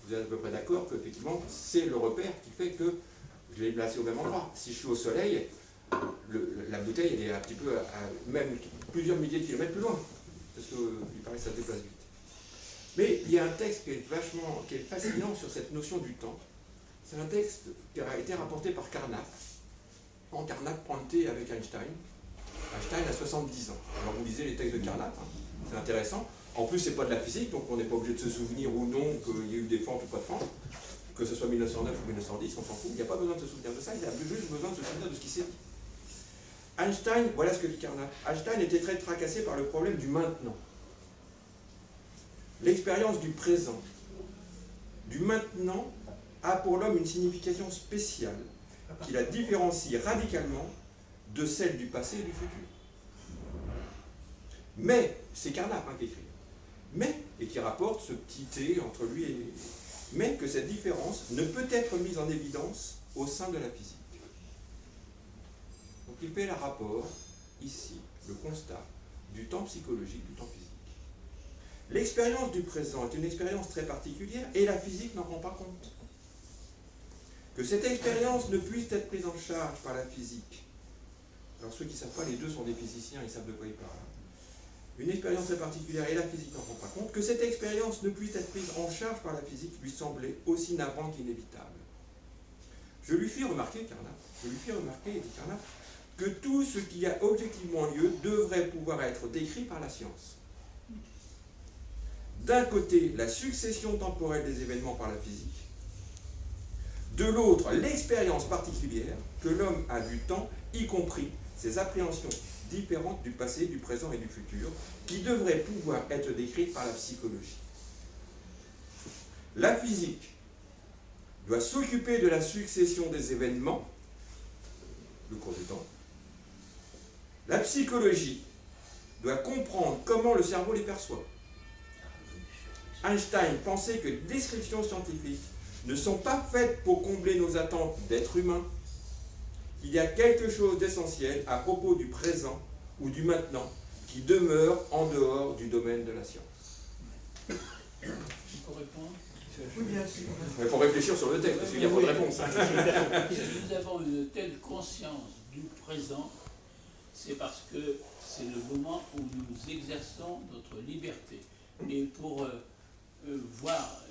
vous êtes à peu près d'accord, qu'effectivement, c'est le repère qui fait que je l'ai placé au même endroit. Si je suis au soleil, la bouteille elle est un petit peu même plusieurs milliers de kilomètres plus loin, parce qu'il paraît que ça se déplace vite. Mais il y a un texte qui est fascinant sur cette notion du temps. C'est un texte qui a été rapporté par Carnap, en Carnap pointé avec Einstein. Einstein a 70 ans. Alors vous lisez les textes de Carnap, hein, c'est intéressant. En plus, c'est pas de la physique, donc on n'est pas obligé de se souvenir ou non qu'il y a eu des fentes ou pas de fentes, que ce soit 1909 ou 1910, on s'en fout. Il n'y a pas besoin de se souvenir de ça, il y a juste besoin de se souvenir de ce qui s'est dit. Einstein, voilà ce que dit Carnap. Einstein était très tracassé par le problème du maintenant. L'expérience du présent, du maintenant, a pour l'homme une signification spéciale qui la différencie radicalement de celle du passé et du futur. Mais, c'est Carnap qui écrit, mais, et qui rapporte ce petit T entre lui et... mais que cette différence ne peut être mise en évidence au sein de la physique. Donc il fait le rapport, ici, le constat du temps psychologique, du temps physique. L'expérience du présent est une expérience très particulière et la physique n'en rend pas compte. Que cette expérience ne puisse être prise en charge par la physique. Alors ceux qui ne savent pas, les deux sont des physiciens, ils savent de quoi ils parlent. Une expérience très particulière et la physique n'en rend pas compte. Que cette expérience ne puisse être prise en charge par la physique lui semblait aussi navrant qu'inévitable. Je lui fis remarquer, dit Carnap, que tout ce qui a objectivement lieu devrait pouvoir être décrit par la science. D'un côté, la succession temporelle des événements par la physique, de l'autre, l'expérience particulière que l'homme a du temps, y compris ses appréhensions différentes du passé, du présent et du futur, qui devraient pouvoir être décrites par la psychologie. La physique doit s'occuper de la succession des événements, le cours du temps. La psychologie doit comprendre comment le cerveau les perçoit. Einstein pensait que les descriptions scientifiques ne sont pas faites pour combler nos attentes d'êtres humains. Il y a quelque chose d'essentiel à propos du présent ou du maintenant qui demeure en dehors du domaine de la science. Il faut répondre. Oui, bien sûr. Il faut réfléchir sur le texte, parce qu'il n'y a pas de réponse. Si nous avons une telle conscience du présent, c'est parce que c'est le moment où nous exerçons notre liberté. Et pour voir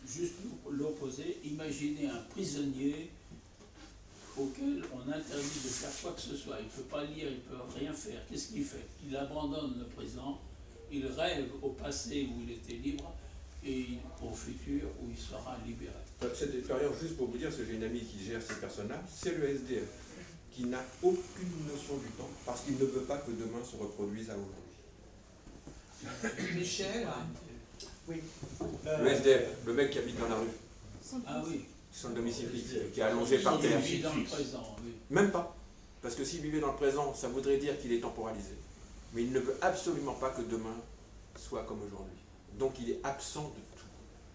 juste l'opposé, imaginez un prisonnier auquel on interdit de faire quoi que ce soit. Il ne peut pas lire, il ne peut rien faire. Qu'est-ce qu'il fait? Il abandonne le présent, il rêve au passé où il était libre et au futur où il sera libéré. Cette expérience, juste pour vous dire, parce que j'ai une amie qui gère ces personnes-là, c'est le SDF, qui n'a aucune notion du temps, parce qu'il ne veut pas que demain se reproduise à aujourd'hui. Michel. Oui. Le SDF, le mec qui habite dans la rue, Ah oui. sur le domicile fixe, qui est allongé par terre. Il vit dans le présent, oui. Même pas. Parce que s'il vivait dans le présent, ça voudrait dire qu'il est temporalisé. Mais il ne veut absolument pas que demain soit comme aujourd'hui. Donc il est absent de tout.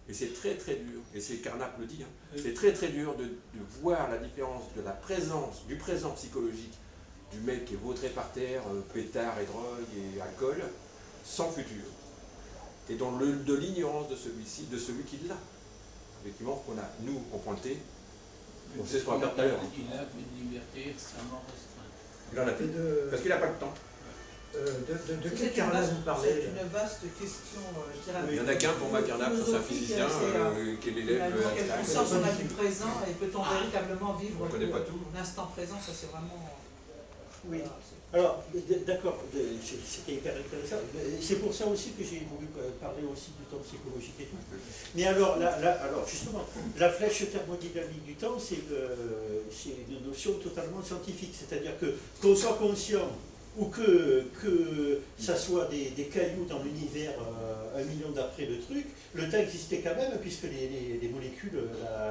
Et c'est très très dur, et c'est Carnap le dit, hein, c'est très très dur de voir la différence de la présence, du présent psychologique, du mec qui est vautré par terre, pétard et drogue et alcool, sans futur. Et de l'ignorance de celui-ci, de celui qui l'a. Effectivement, nous, on prend le thé, on sait ce qu'on va faire tout à l'heure. Il a une liberté extrêmement restreinte. Il en a fait, parce qu'il n'a pas le temps. De quel Carnap vous parlez? C'est une vaste question, je dirais. Il y en a qu'un pour moi, Carnap, c'est un physicien qui est l'élève de Quelle conscience on a du présent et peut-on véritablement vivre On ne connaît pas tout. l'instant présent? Ça, c'est vraiment. Oui. Alors, d'accord, c'était hyper intéressant. C'est pour ça aussi que j'ai voulu parler aussi du temps psychologique et tout. Mais alors, alors justement, la flèche thermodynamique du temps, c'est une notion totalement scientifique. C'est-à-dire que qu'on soit conscient ou que ça soit des cailloux dans l'univers 1 million d'après le truc, le temps existait quand même puisque les molécules,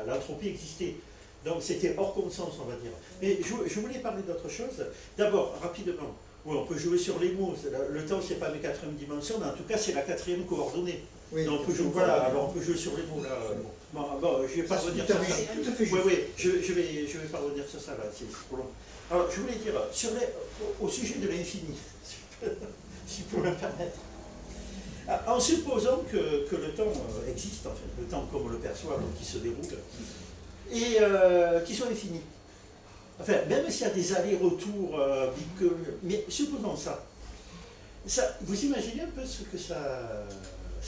l'entropie existait. Donc c'était hors conscience, on va dire. Mais je voulais parler d'autre chose. D'abord, rapidement, oui, on peut jouer sur les mots. Le temps, c'est pas la 4e dimension, mais en tout cas, c'est la 4e coordonnée. Oui, donc, voilà, alors on peut jouer sur les mots là. Bon, je ne vais pas revenir sur ça. Tout à fait juste. Oui, je vais pas revenir sur ça là, c'est trop long. Alors, je voulais dire, au sujet de l'infini, si vous me permettre. En supposant que le temps existe, en fait, le temps comme on le perçoit, donc qui se déroule, et qui soit infini. Enfin, même s'il y a des allers-retours, mais supposons ça. Vous imaginez un peu ce que ça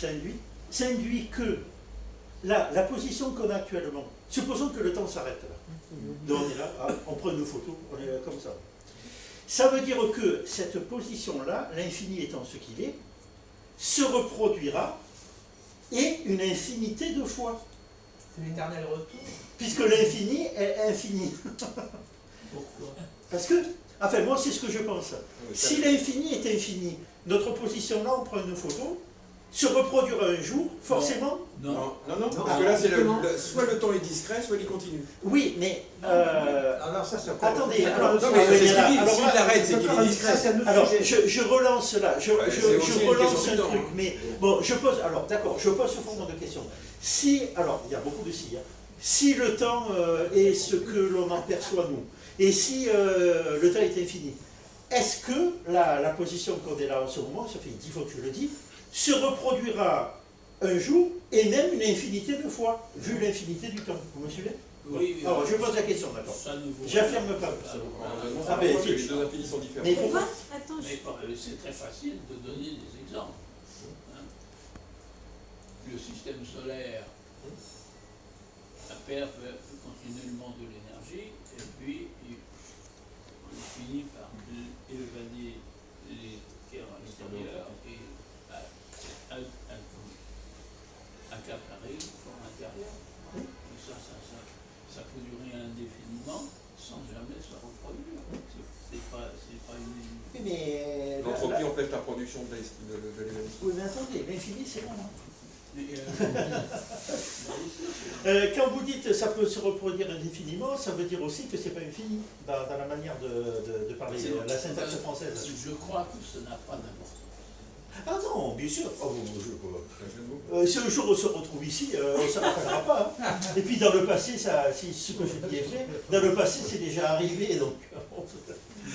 induit? Ça induit que la position qu'on a actuellement, supposons que le temps s'arrête là. Donc on est là, on prend une photo, on est là, comme ça. Ça veut dire que cette position-là, l'infini étant ce qu'il est, se reproduira et une infinité de fois. C'est l'éternel retour. Puisque l'infini est infini. Pourquoi? Parce que, enfin moi c'est ce que je pense. Si l'infini est infini, notre position là, on prend une photo, se reproduira un jour, forcément. Non, parce que là, soit le temps est discret, soit il continue. Oui, mais... alors ça, c'est encore... Attendez, non, mais c'est ce qu'il dit, s'il l'arrête, c'est qu'il est discret. Alors, je relance là, je relance un truc, mais bon, je pose, alors d'accord, je pose ce format de question. Si, alors, il y a beaucoup de si, hein. Si le temps est ce que l'on en perçoit nous, et si le temps est infini, est-ce que la position qu'on est là en ce moment, ça fait 10 fois que je le dis, se reproduira un jour et même une infinité de fois, vu l'infinité du temps? Vous me suivez? Oui. Alors, je pose la question, d'accord. J'affirme pas. Les deux infinis sont différents. Mais pourquoi? Mais c'est très facile de donner des exemples. Hein. Le système solaire perd continuellement de l'énergie et puis on finit par évader les terres extérieures et accaparer pour l'intérieur. Et ça peut durer indéfiniment sans jamais se reproduire. C'est pas une... Mais l'entropie empêche la production de l'énergie. Oui, mais attendez, l'infini c'est là. Quand vous dites ça peut se reproduire indéfiniment, ça veut dire aussi que c'est pas infini dans la manière de parler, la syntaxe française. Je crois que ce n'a pas d'importance. Ah non, bien sûr. Si un jour on se retrouve ici, on ne se rappellera pas. Hein. Et puis dans le passé, si ce que je dis est vrai, dans le passé c'est déjà arrivé. Donc.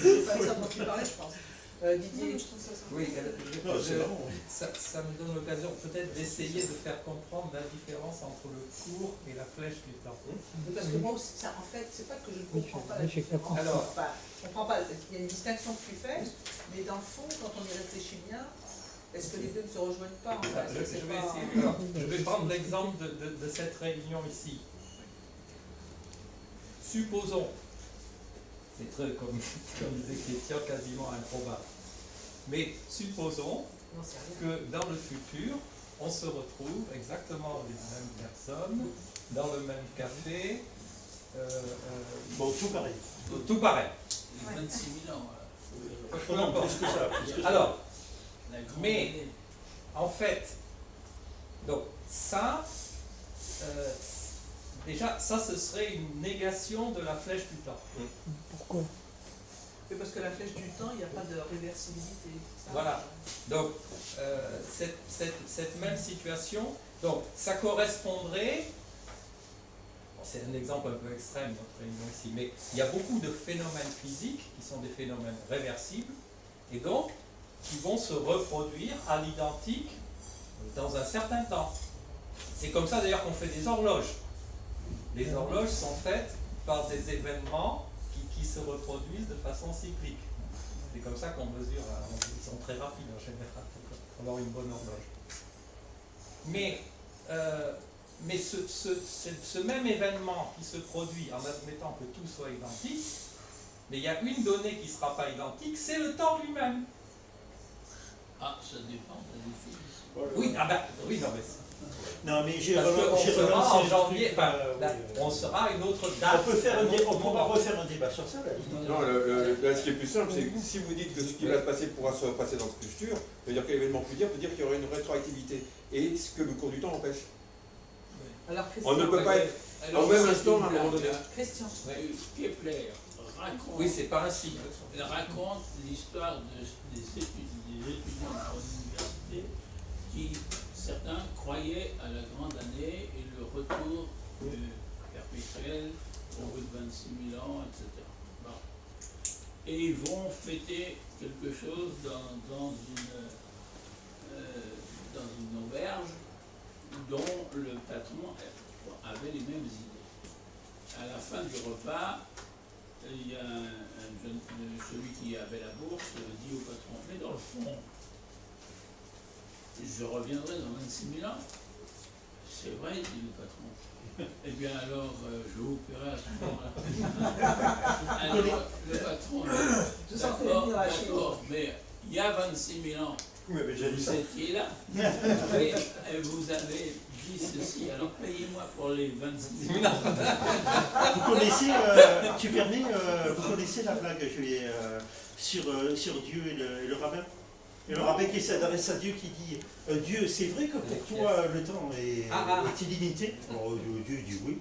C'est pas ça dont tu parlais, je pense. Didier, je trouve ça sympa. Oui, c'est ça me donne l'occasion peut-être d'essayer de faire comprendre la différence entre le cours et la flèche du temps. Parce que moi aussi, ça, en fait, c'est pas que je ne comprends pas la différence. Alors, enfin, je comprends pas. Il y a une distinction que tu fais, mais dans le fond, quand on y réfléchit bien, est-ce que les deux ne se rejoignent pas en fait? Je vais prendre l'exemple de cette réunion ici. Supposons, c'est très, comme disait Christian, quasiment improbable, mais supposons que dans le futur, on se retrouve exactement les mêmes personnes, dans le même café. Bon, tout pareil. Tout pareil. 26 000 ans. Peu importe. Plus que ça. Alors, mais en fait, donc ça, déjà, ça ce serait une négation de la flèche du temps. Pourquoi? Mais parce que la flèche du temps, il n'y a pas de réversibilité. Ça, voilà. Donc, cette même situation, donc ça correspondrait, bon, c'est un exemple un peu extrême, notre réunion ici, mais il y a beaucoup de phénomènes physiques qui sont des phénomènes réversibles, et donc qui vont se reproduire à l'identique dans un certain temps. C'est comme ça d'ailleurs qu'on fait des horloges. Les horloges sont faites par des événements qui se reproduisent de façon cyclique. C'est comme ça qu'on mesure, ils sont très rapides en général pour avoir une bonne horloge. Mais ce même événement qui se produit en admettant que tout soit identique, mais il y a une donnée qui ne sera pas identique, c'est le temps lui-même. Ah, ça dépend de la définition. Oui, oui, non, mais non, mais j'ai relancé en janvier, on sera une autre date. On pourra refaire un débat sur ça. Là. Non, ce qui est plus simple, c'est que si vous dites que ce qui va se passer pourra se passer dans le futur, ça veut dire que l'événement futur peut dire qu'il y aura une rétroactivité. Et ce que le cours du temps empêche. Alors, on ne peut pas être au même instant à un moment donné. Christian. Kepler raconte, oui, c'est pas ainsi. Il raconte l'histoire des étudiants à l'université qui, certains, croyaient à la grande année et le retour perpétuel au bout de 26 000 ans, etc. Bon. Et ils vont fêter quelque chose dans une auberge dont le patron avait les mêmes idées. À la fin du repas, il y a celui qui avait la bourse dit au patron, mais dans le fond, je reviendrai dans 26 000 ans. C'est vrai, dit le patron. Eh bien alors, je vous paierai à ce moment-là. Alors, le patron dit, d'accord, mais il y a 26 000 ans, vous étiez là. Et vous avez dit ceci, alors payez-moi pour les 26 000 ans. Vous connaissez, tu permets, vous connaissez la blague sur Dieu et le rabbin? Et le rabbin qui s'adresse à Dieu qui dit Dieu, c'est vrai que pour toi le temps est illimité? Alors Dieu dit oui.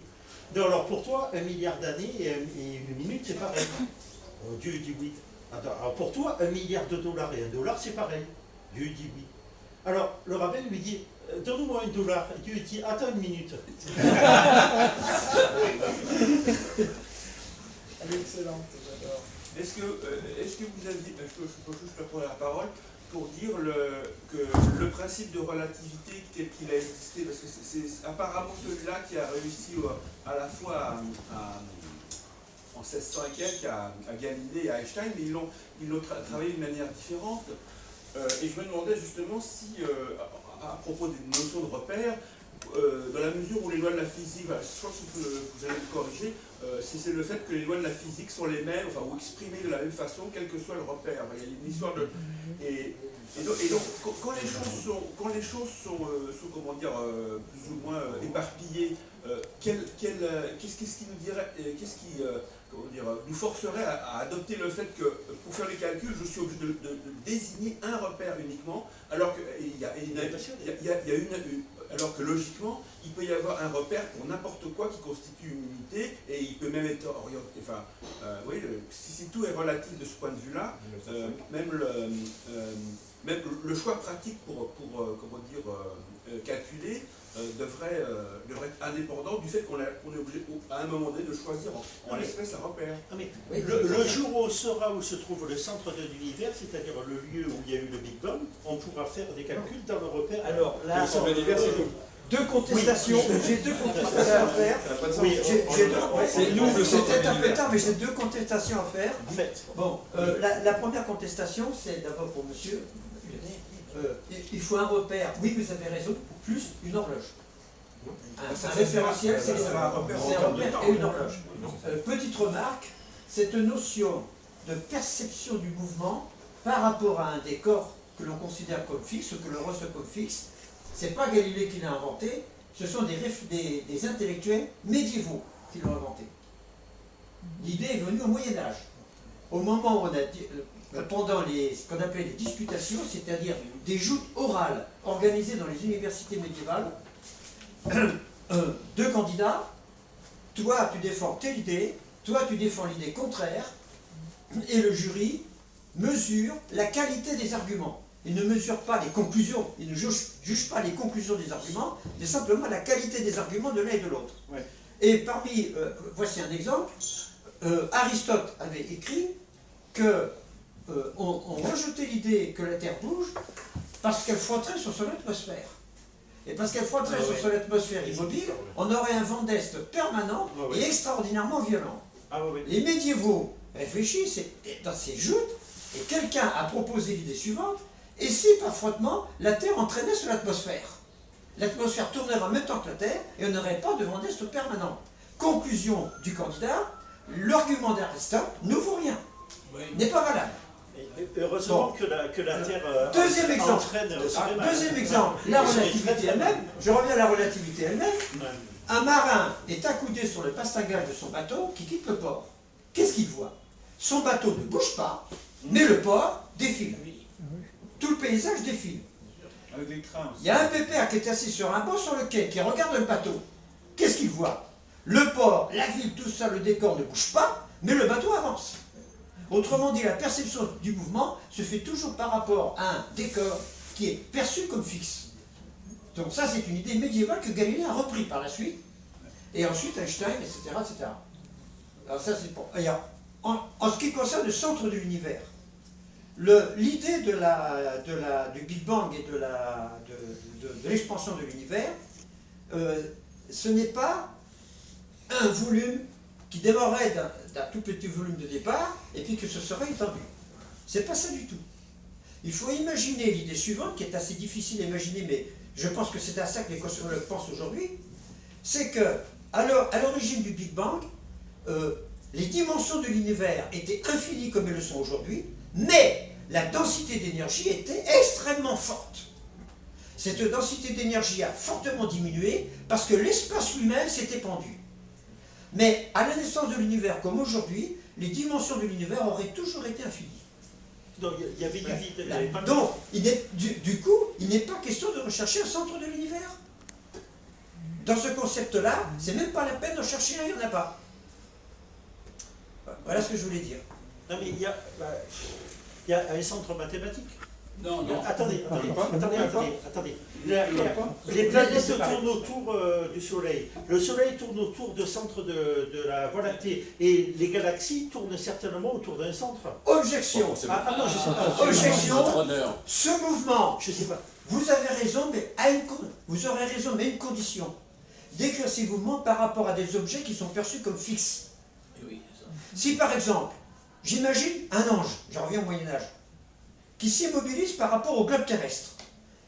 Alors pour toi, 1 milliard d'années et une minute, c'est pareil. Dieu dit oui. Alors pour toi, 1 milliard de dollars et $1, c'est pareil. Dieu dit oui. Alors le rabbin lui dit donne-moi $1. Et Dieu dit attends une minute. Elle est excellente, j'adore. Est-ce que vous avez, je peux juste prendre la parole pour dire que le principe de relativité tel qu'il a existé, parce que c'est apparemment celui-là qui a réussi à la fois en 1600 et quelques à Galilée et à Einstein, mais ils l'ont travaillé d'une manière différente. Et je me demandais justement si, à propos des notions de repères, dans la mesure où les lois de la physique, je pense que vous allez me corriger, c'est le fait que les lois de la physique sont les mêmes, enfin, ou exprimées de la même façon, quel que soit le repère. Il y a une histoire de... Et donc, quand les choses sont comment dire, plus ou moins éparpillées, qu'est-ce qui nous dirait, nous forcerait à adopter le fait que pour faire les calculs, je suis obligé de désigner un repère uniquement, alors alors que logiquement, il peut y avoir un repère pour n'importe quoi qui constitue une unité, et il peut même être orienté. Enfin, oui, si tout est relatif de ce point de vue-là, même le choix pratique pour calculer devrait être indépendant du fait qu'on est obligé à un moment donné de choisir en l'espèce un repère. Le jour où on saura où se trouve le centre de l'univers, c'est-à-dire le lieu où il y a eu le Big Bang, on pourra faire des calculs dans le repère. Alors là, le centre de l'univers, c'est nous. Deux contestations, j'ai deux contestations à faire. Oui, c'est nous, c'est peut-être un peu tard, mais j'ai deux contestations à faire. Bon, la première contestation, c'est d'abord pour monsieur. Il faut un repère, oui, vous avez raison, plus une horloge. Un référentiel, c'est un repère et une horloge. Petite remarque, cette notion de perception du mouvement par rapport à un décor que l'on considère comme fixe, que l'on reçoit comme fixe, c'est pas Galilée qui l'a inventé, ce sont des intellectuels médiévaux qui l'ont inventé. L'idée est venue au Moyen-Âge. Au moment où on a dit, pendant ce qu'on appelait les disputations, c'est-à-dire des joutes orales organisées dans les universités médiévales, deux candidats, toi tu défends telle idée, toi tu défends l'idée contraire, et le jury mesure la qualité des arguments. Il ne mesure pas les conclusions, il ne juge pas les conclusions des arguments, mais simplement la qualité des arguments de l'un et de l'autre. Ouais. Et voici un exemple, Aristote avait écrit que on rejetait l'idée que la Terre bouge parce qu'elle frotterait sur son atmosphère. Et parce qu'elle frotterait sur son atmosphère immobile, on aurait un vent d'Est permanent et extraordinairement violent. Les médiévaux réfléchissent dans ces joutes, et quelqu'un a proposé l'idée suivante, et si par frottement, la Terre entraînait sur l'atmosphère? L'atmosphère tournerait en même temps que la Terre, et on n'aurait pas de vent d'Est permanent. Conclusion du candidat, l'argument d'Aristote ne vaut rien, n'est pas valable. Heureusement que la Terre deuxième exemple, entraîne deuxième exemple, la relativité elle-même. Je reviens à la relativité elle-même. Un marin est accoudé sur le bastingage de son bateau qui quitte le port. Qu'est-ce qu'il voit? Son bateau ne bouge pas, mais le port défile. Tout le paysage défile. Il y a un pépère qui est assis sur un banc sur le quai, qui regarde le bateau. Qu'est-ce qu'il voit? Le port, la ville, tout ça, le décor ne bouge pas, mais le bateau avance. Autrement dit, la perception du mouvement se fait toujours par rapport à un décor qui est perçu comme fixe. Donc ça, c'est une idée médiévale que Galilée a repris par la suite, et ensuite Einstein, etc. etc. Alors ça, c'est pour... En ce qui concerne le centre de l'univers, l'idée du Big Bang et de l'expansion de l'univers, ce n'est pas un volume qui démarrerait d'un tout petit volume de départ et puis que ce serait étendu. C'est pas ça du tout. Il faut imaginer l'idée suivante, qui est assez difficile à imaginer, mais je pense que c'est à ça que les cosmologues pensent aujourd'hui, c'est que à l'origine du Big Bang, les dimensions de l'univers étaient infinies comme elles le sont aujourd'hui, mais la densité d'énergie était extrêmement forte. Cette densité d'énergie a fortement diminué parce que l'espace lui-même s'est épandu. Mais à la naissance de l'univers comme aujourd'hui, les dimensions de l'univers auraient toujours été infinies. Donc il y avait du vide. Donc, du coup, il n'est pas question de rechercher un centre de l'univers. Dans ce concept-là, c'est même pas la peine de chercher un, il n'y en a pas. Voilà ce que je voulais dire. Non mais il y a un centre mathématique. Non. Attendez. Les planètes tournent autour du Soleil. Le Soleil tourne autour du centre de la Voie lactée. Et les galaxies tournent certainement autour d'un centre. Objection. Je sais pas. Objection. Ce mouvement, je sais pas. Vous avez raison, mais vous aurez raison, mais à une condition. D'écrire ces mouvements par rapport à des objets qui sont perçus comme fixes. Si par exemple, j'imagine un ange, je reviens au Moyen-Âge, qui s'immobilise par rapport au globe terrestre.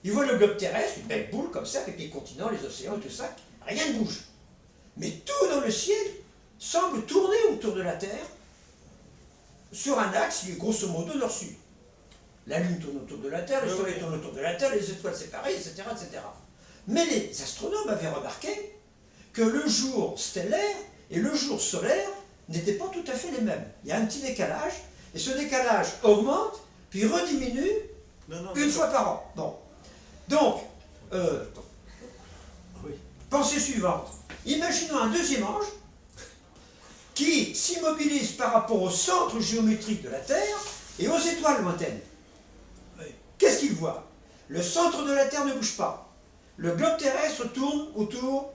Il voit le globe terrestre, une belle boule comme ça, avec les continents, les océans et tout ça, rien ne bouge. Mais tout dans le ciel semble tourner autour de la Terre sur un axe qui est grosso modo nord-sud. La Lune tourne autour de la Terre, le Soleil tourne autour de la Terre, les étoiles séparées, etc., etc. Mais les astronomes avaient remarqué que le jour stellaire et le jour solaire n'étaient pas tout à fait les mêmes. Il y a un petit décalage, et ce décalage augmente, puis rediminue une fois par an. Bon. Donc, pensée suivante. Imaginons un deuxième ange qui s'immobilise par rapport au centre géométrique de la Terre et aux étoiles lointaines. Qu'est-ce qu'il voit? Le centre de la Terre ne bouge pas. Le globe terrestre tourne autour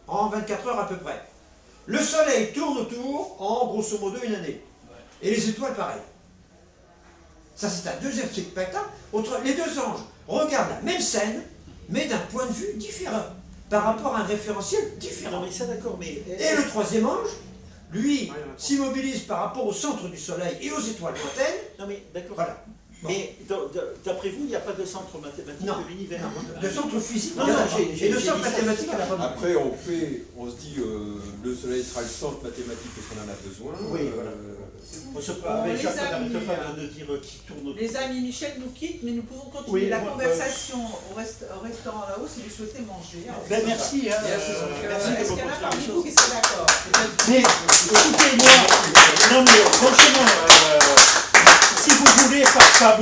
en 24 heures à peu près. Le Soleil tourne autour en grosso modo une année. Et les étoiles pareil. Ça c'est un deuxième spectacle. Les deux anges regardent la même scène, mais d'un point de vue différent, par rapport à un référentiel différent. Non mais ça d'accord, mais... Et le troisième ange, lui, s'immobilise par rapport au centre du Soleil et aux étoiles lointaines. Non mais d'accord. Voilà. Bon. Mais d'après vous, il n'y a pas de centre mathématique de l'univers. De centre physique, non, et de centre mathématique à la fin. Après, on se dit, le Soleil sera le centre mathématique parce qu'on en a besoin. Oui, voilà. Avec Jacques, on n'arrête pas de dire qui tourne autour. Les amis, Michel nous quitte, mais nous pouvons continuer la conversation au restaurant là-haut si vous souhaitez manger. Ben merci. Hein, merci. Est-ce qu'il y en a parmi vous qui sont d'accord? Mais écoutez, moi, non mais franchement, si vous voulez, pas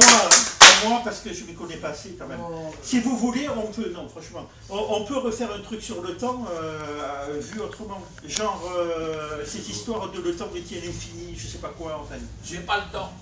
moi, parce que je ne m'y connais pas assez quand même. Si vous voulez, on peut, non franchement, on peut refaire un truc sur le temps vu autrement. Genre cette histoire de le temps détient l'infini, je sais pas quoi enfin. J'ai pas le temps.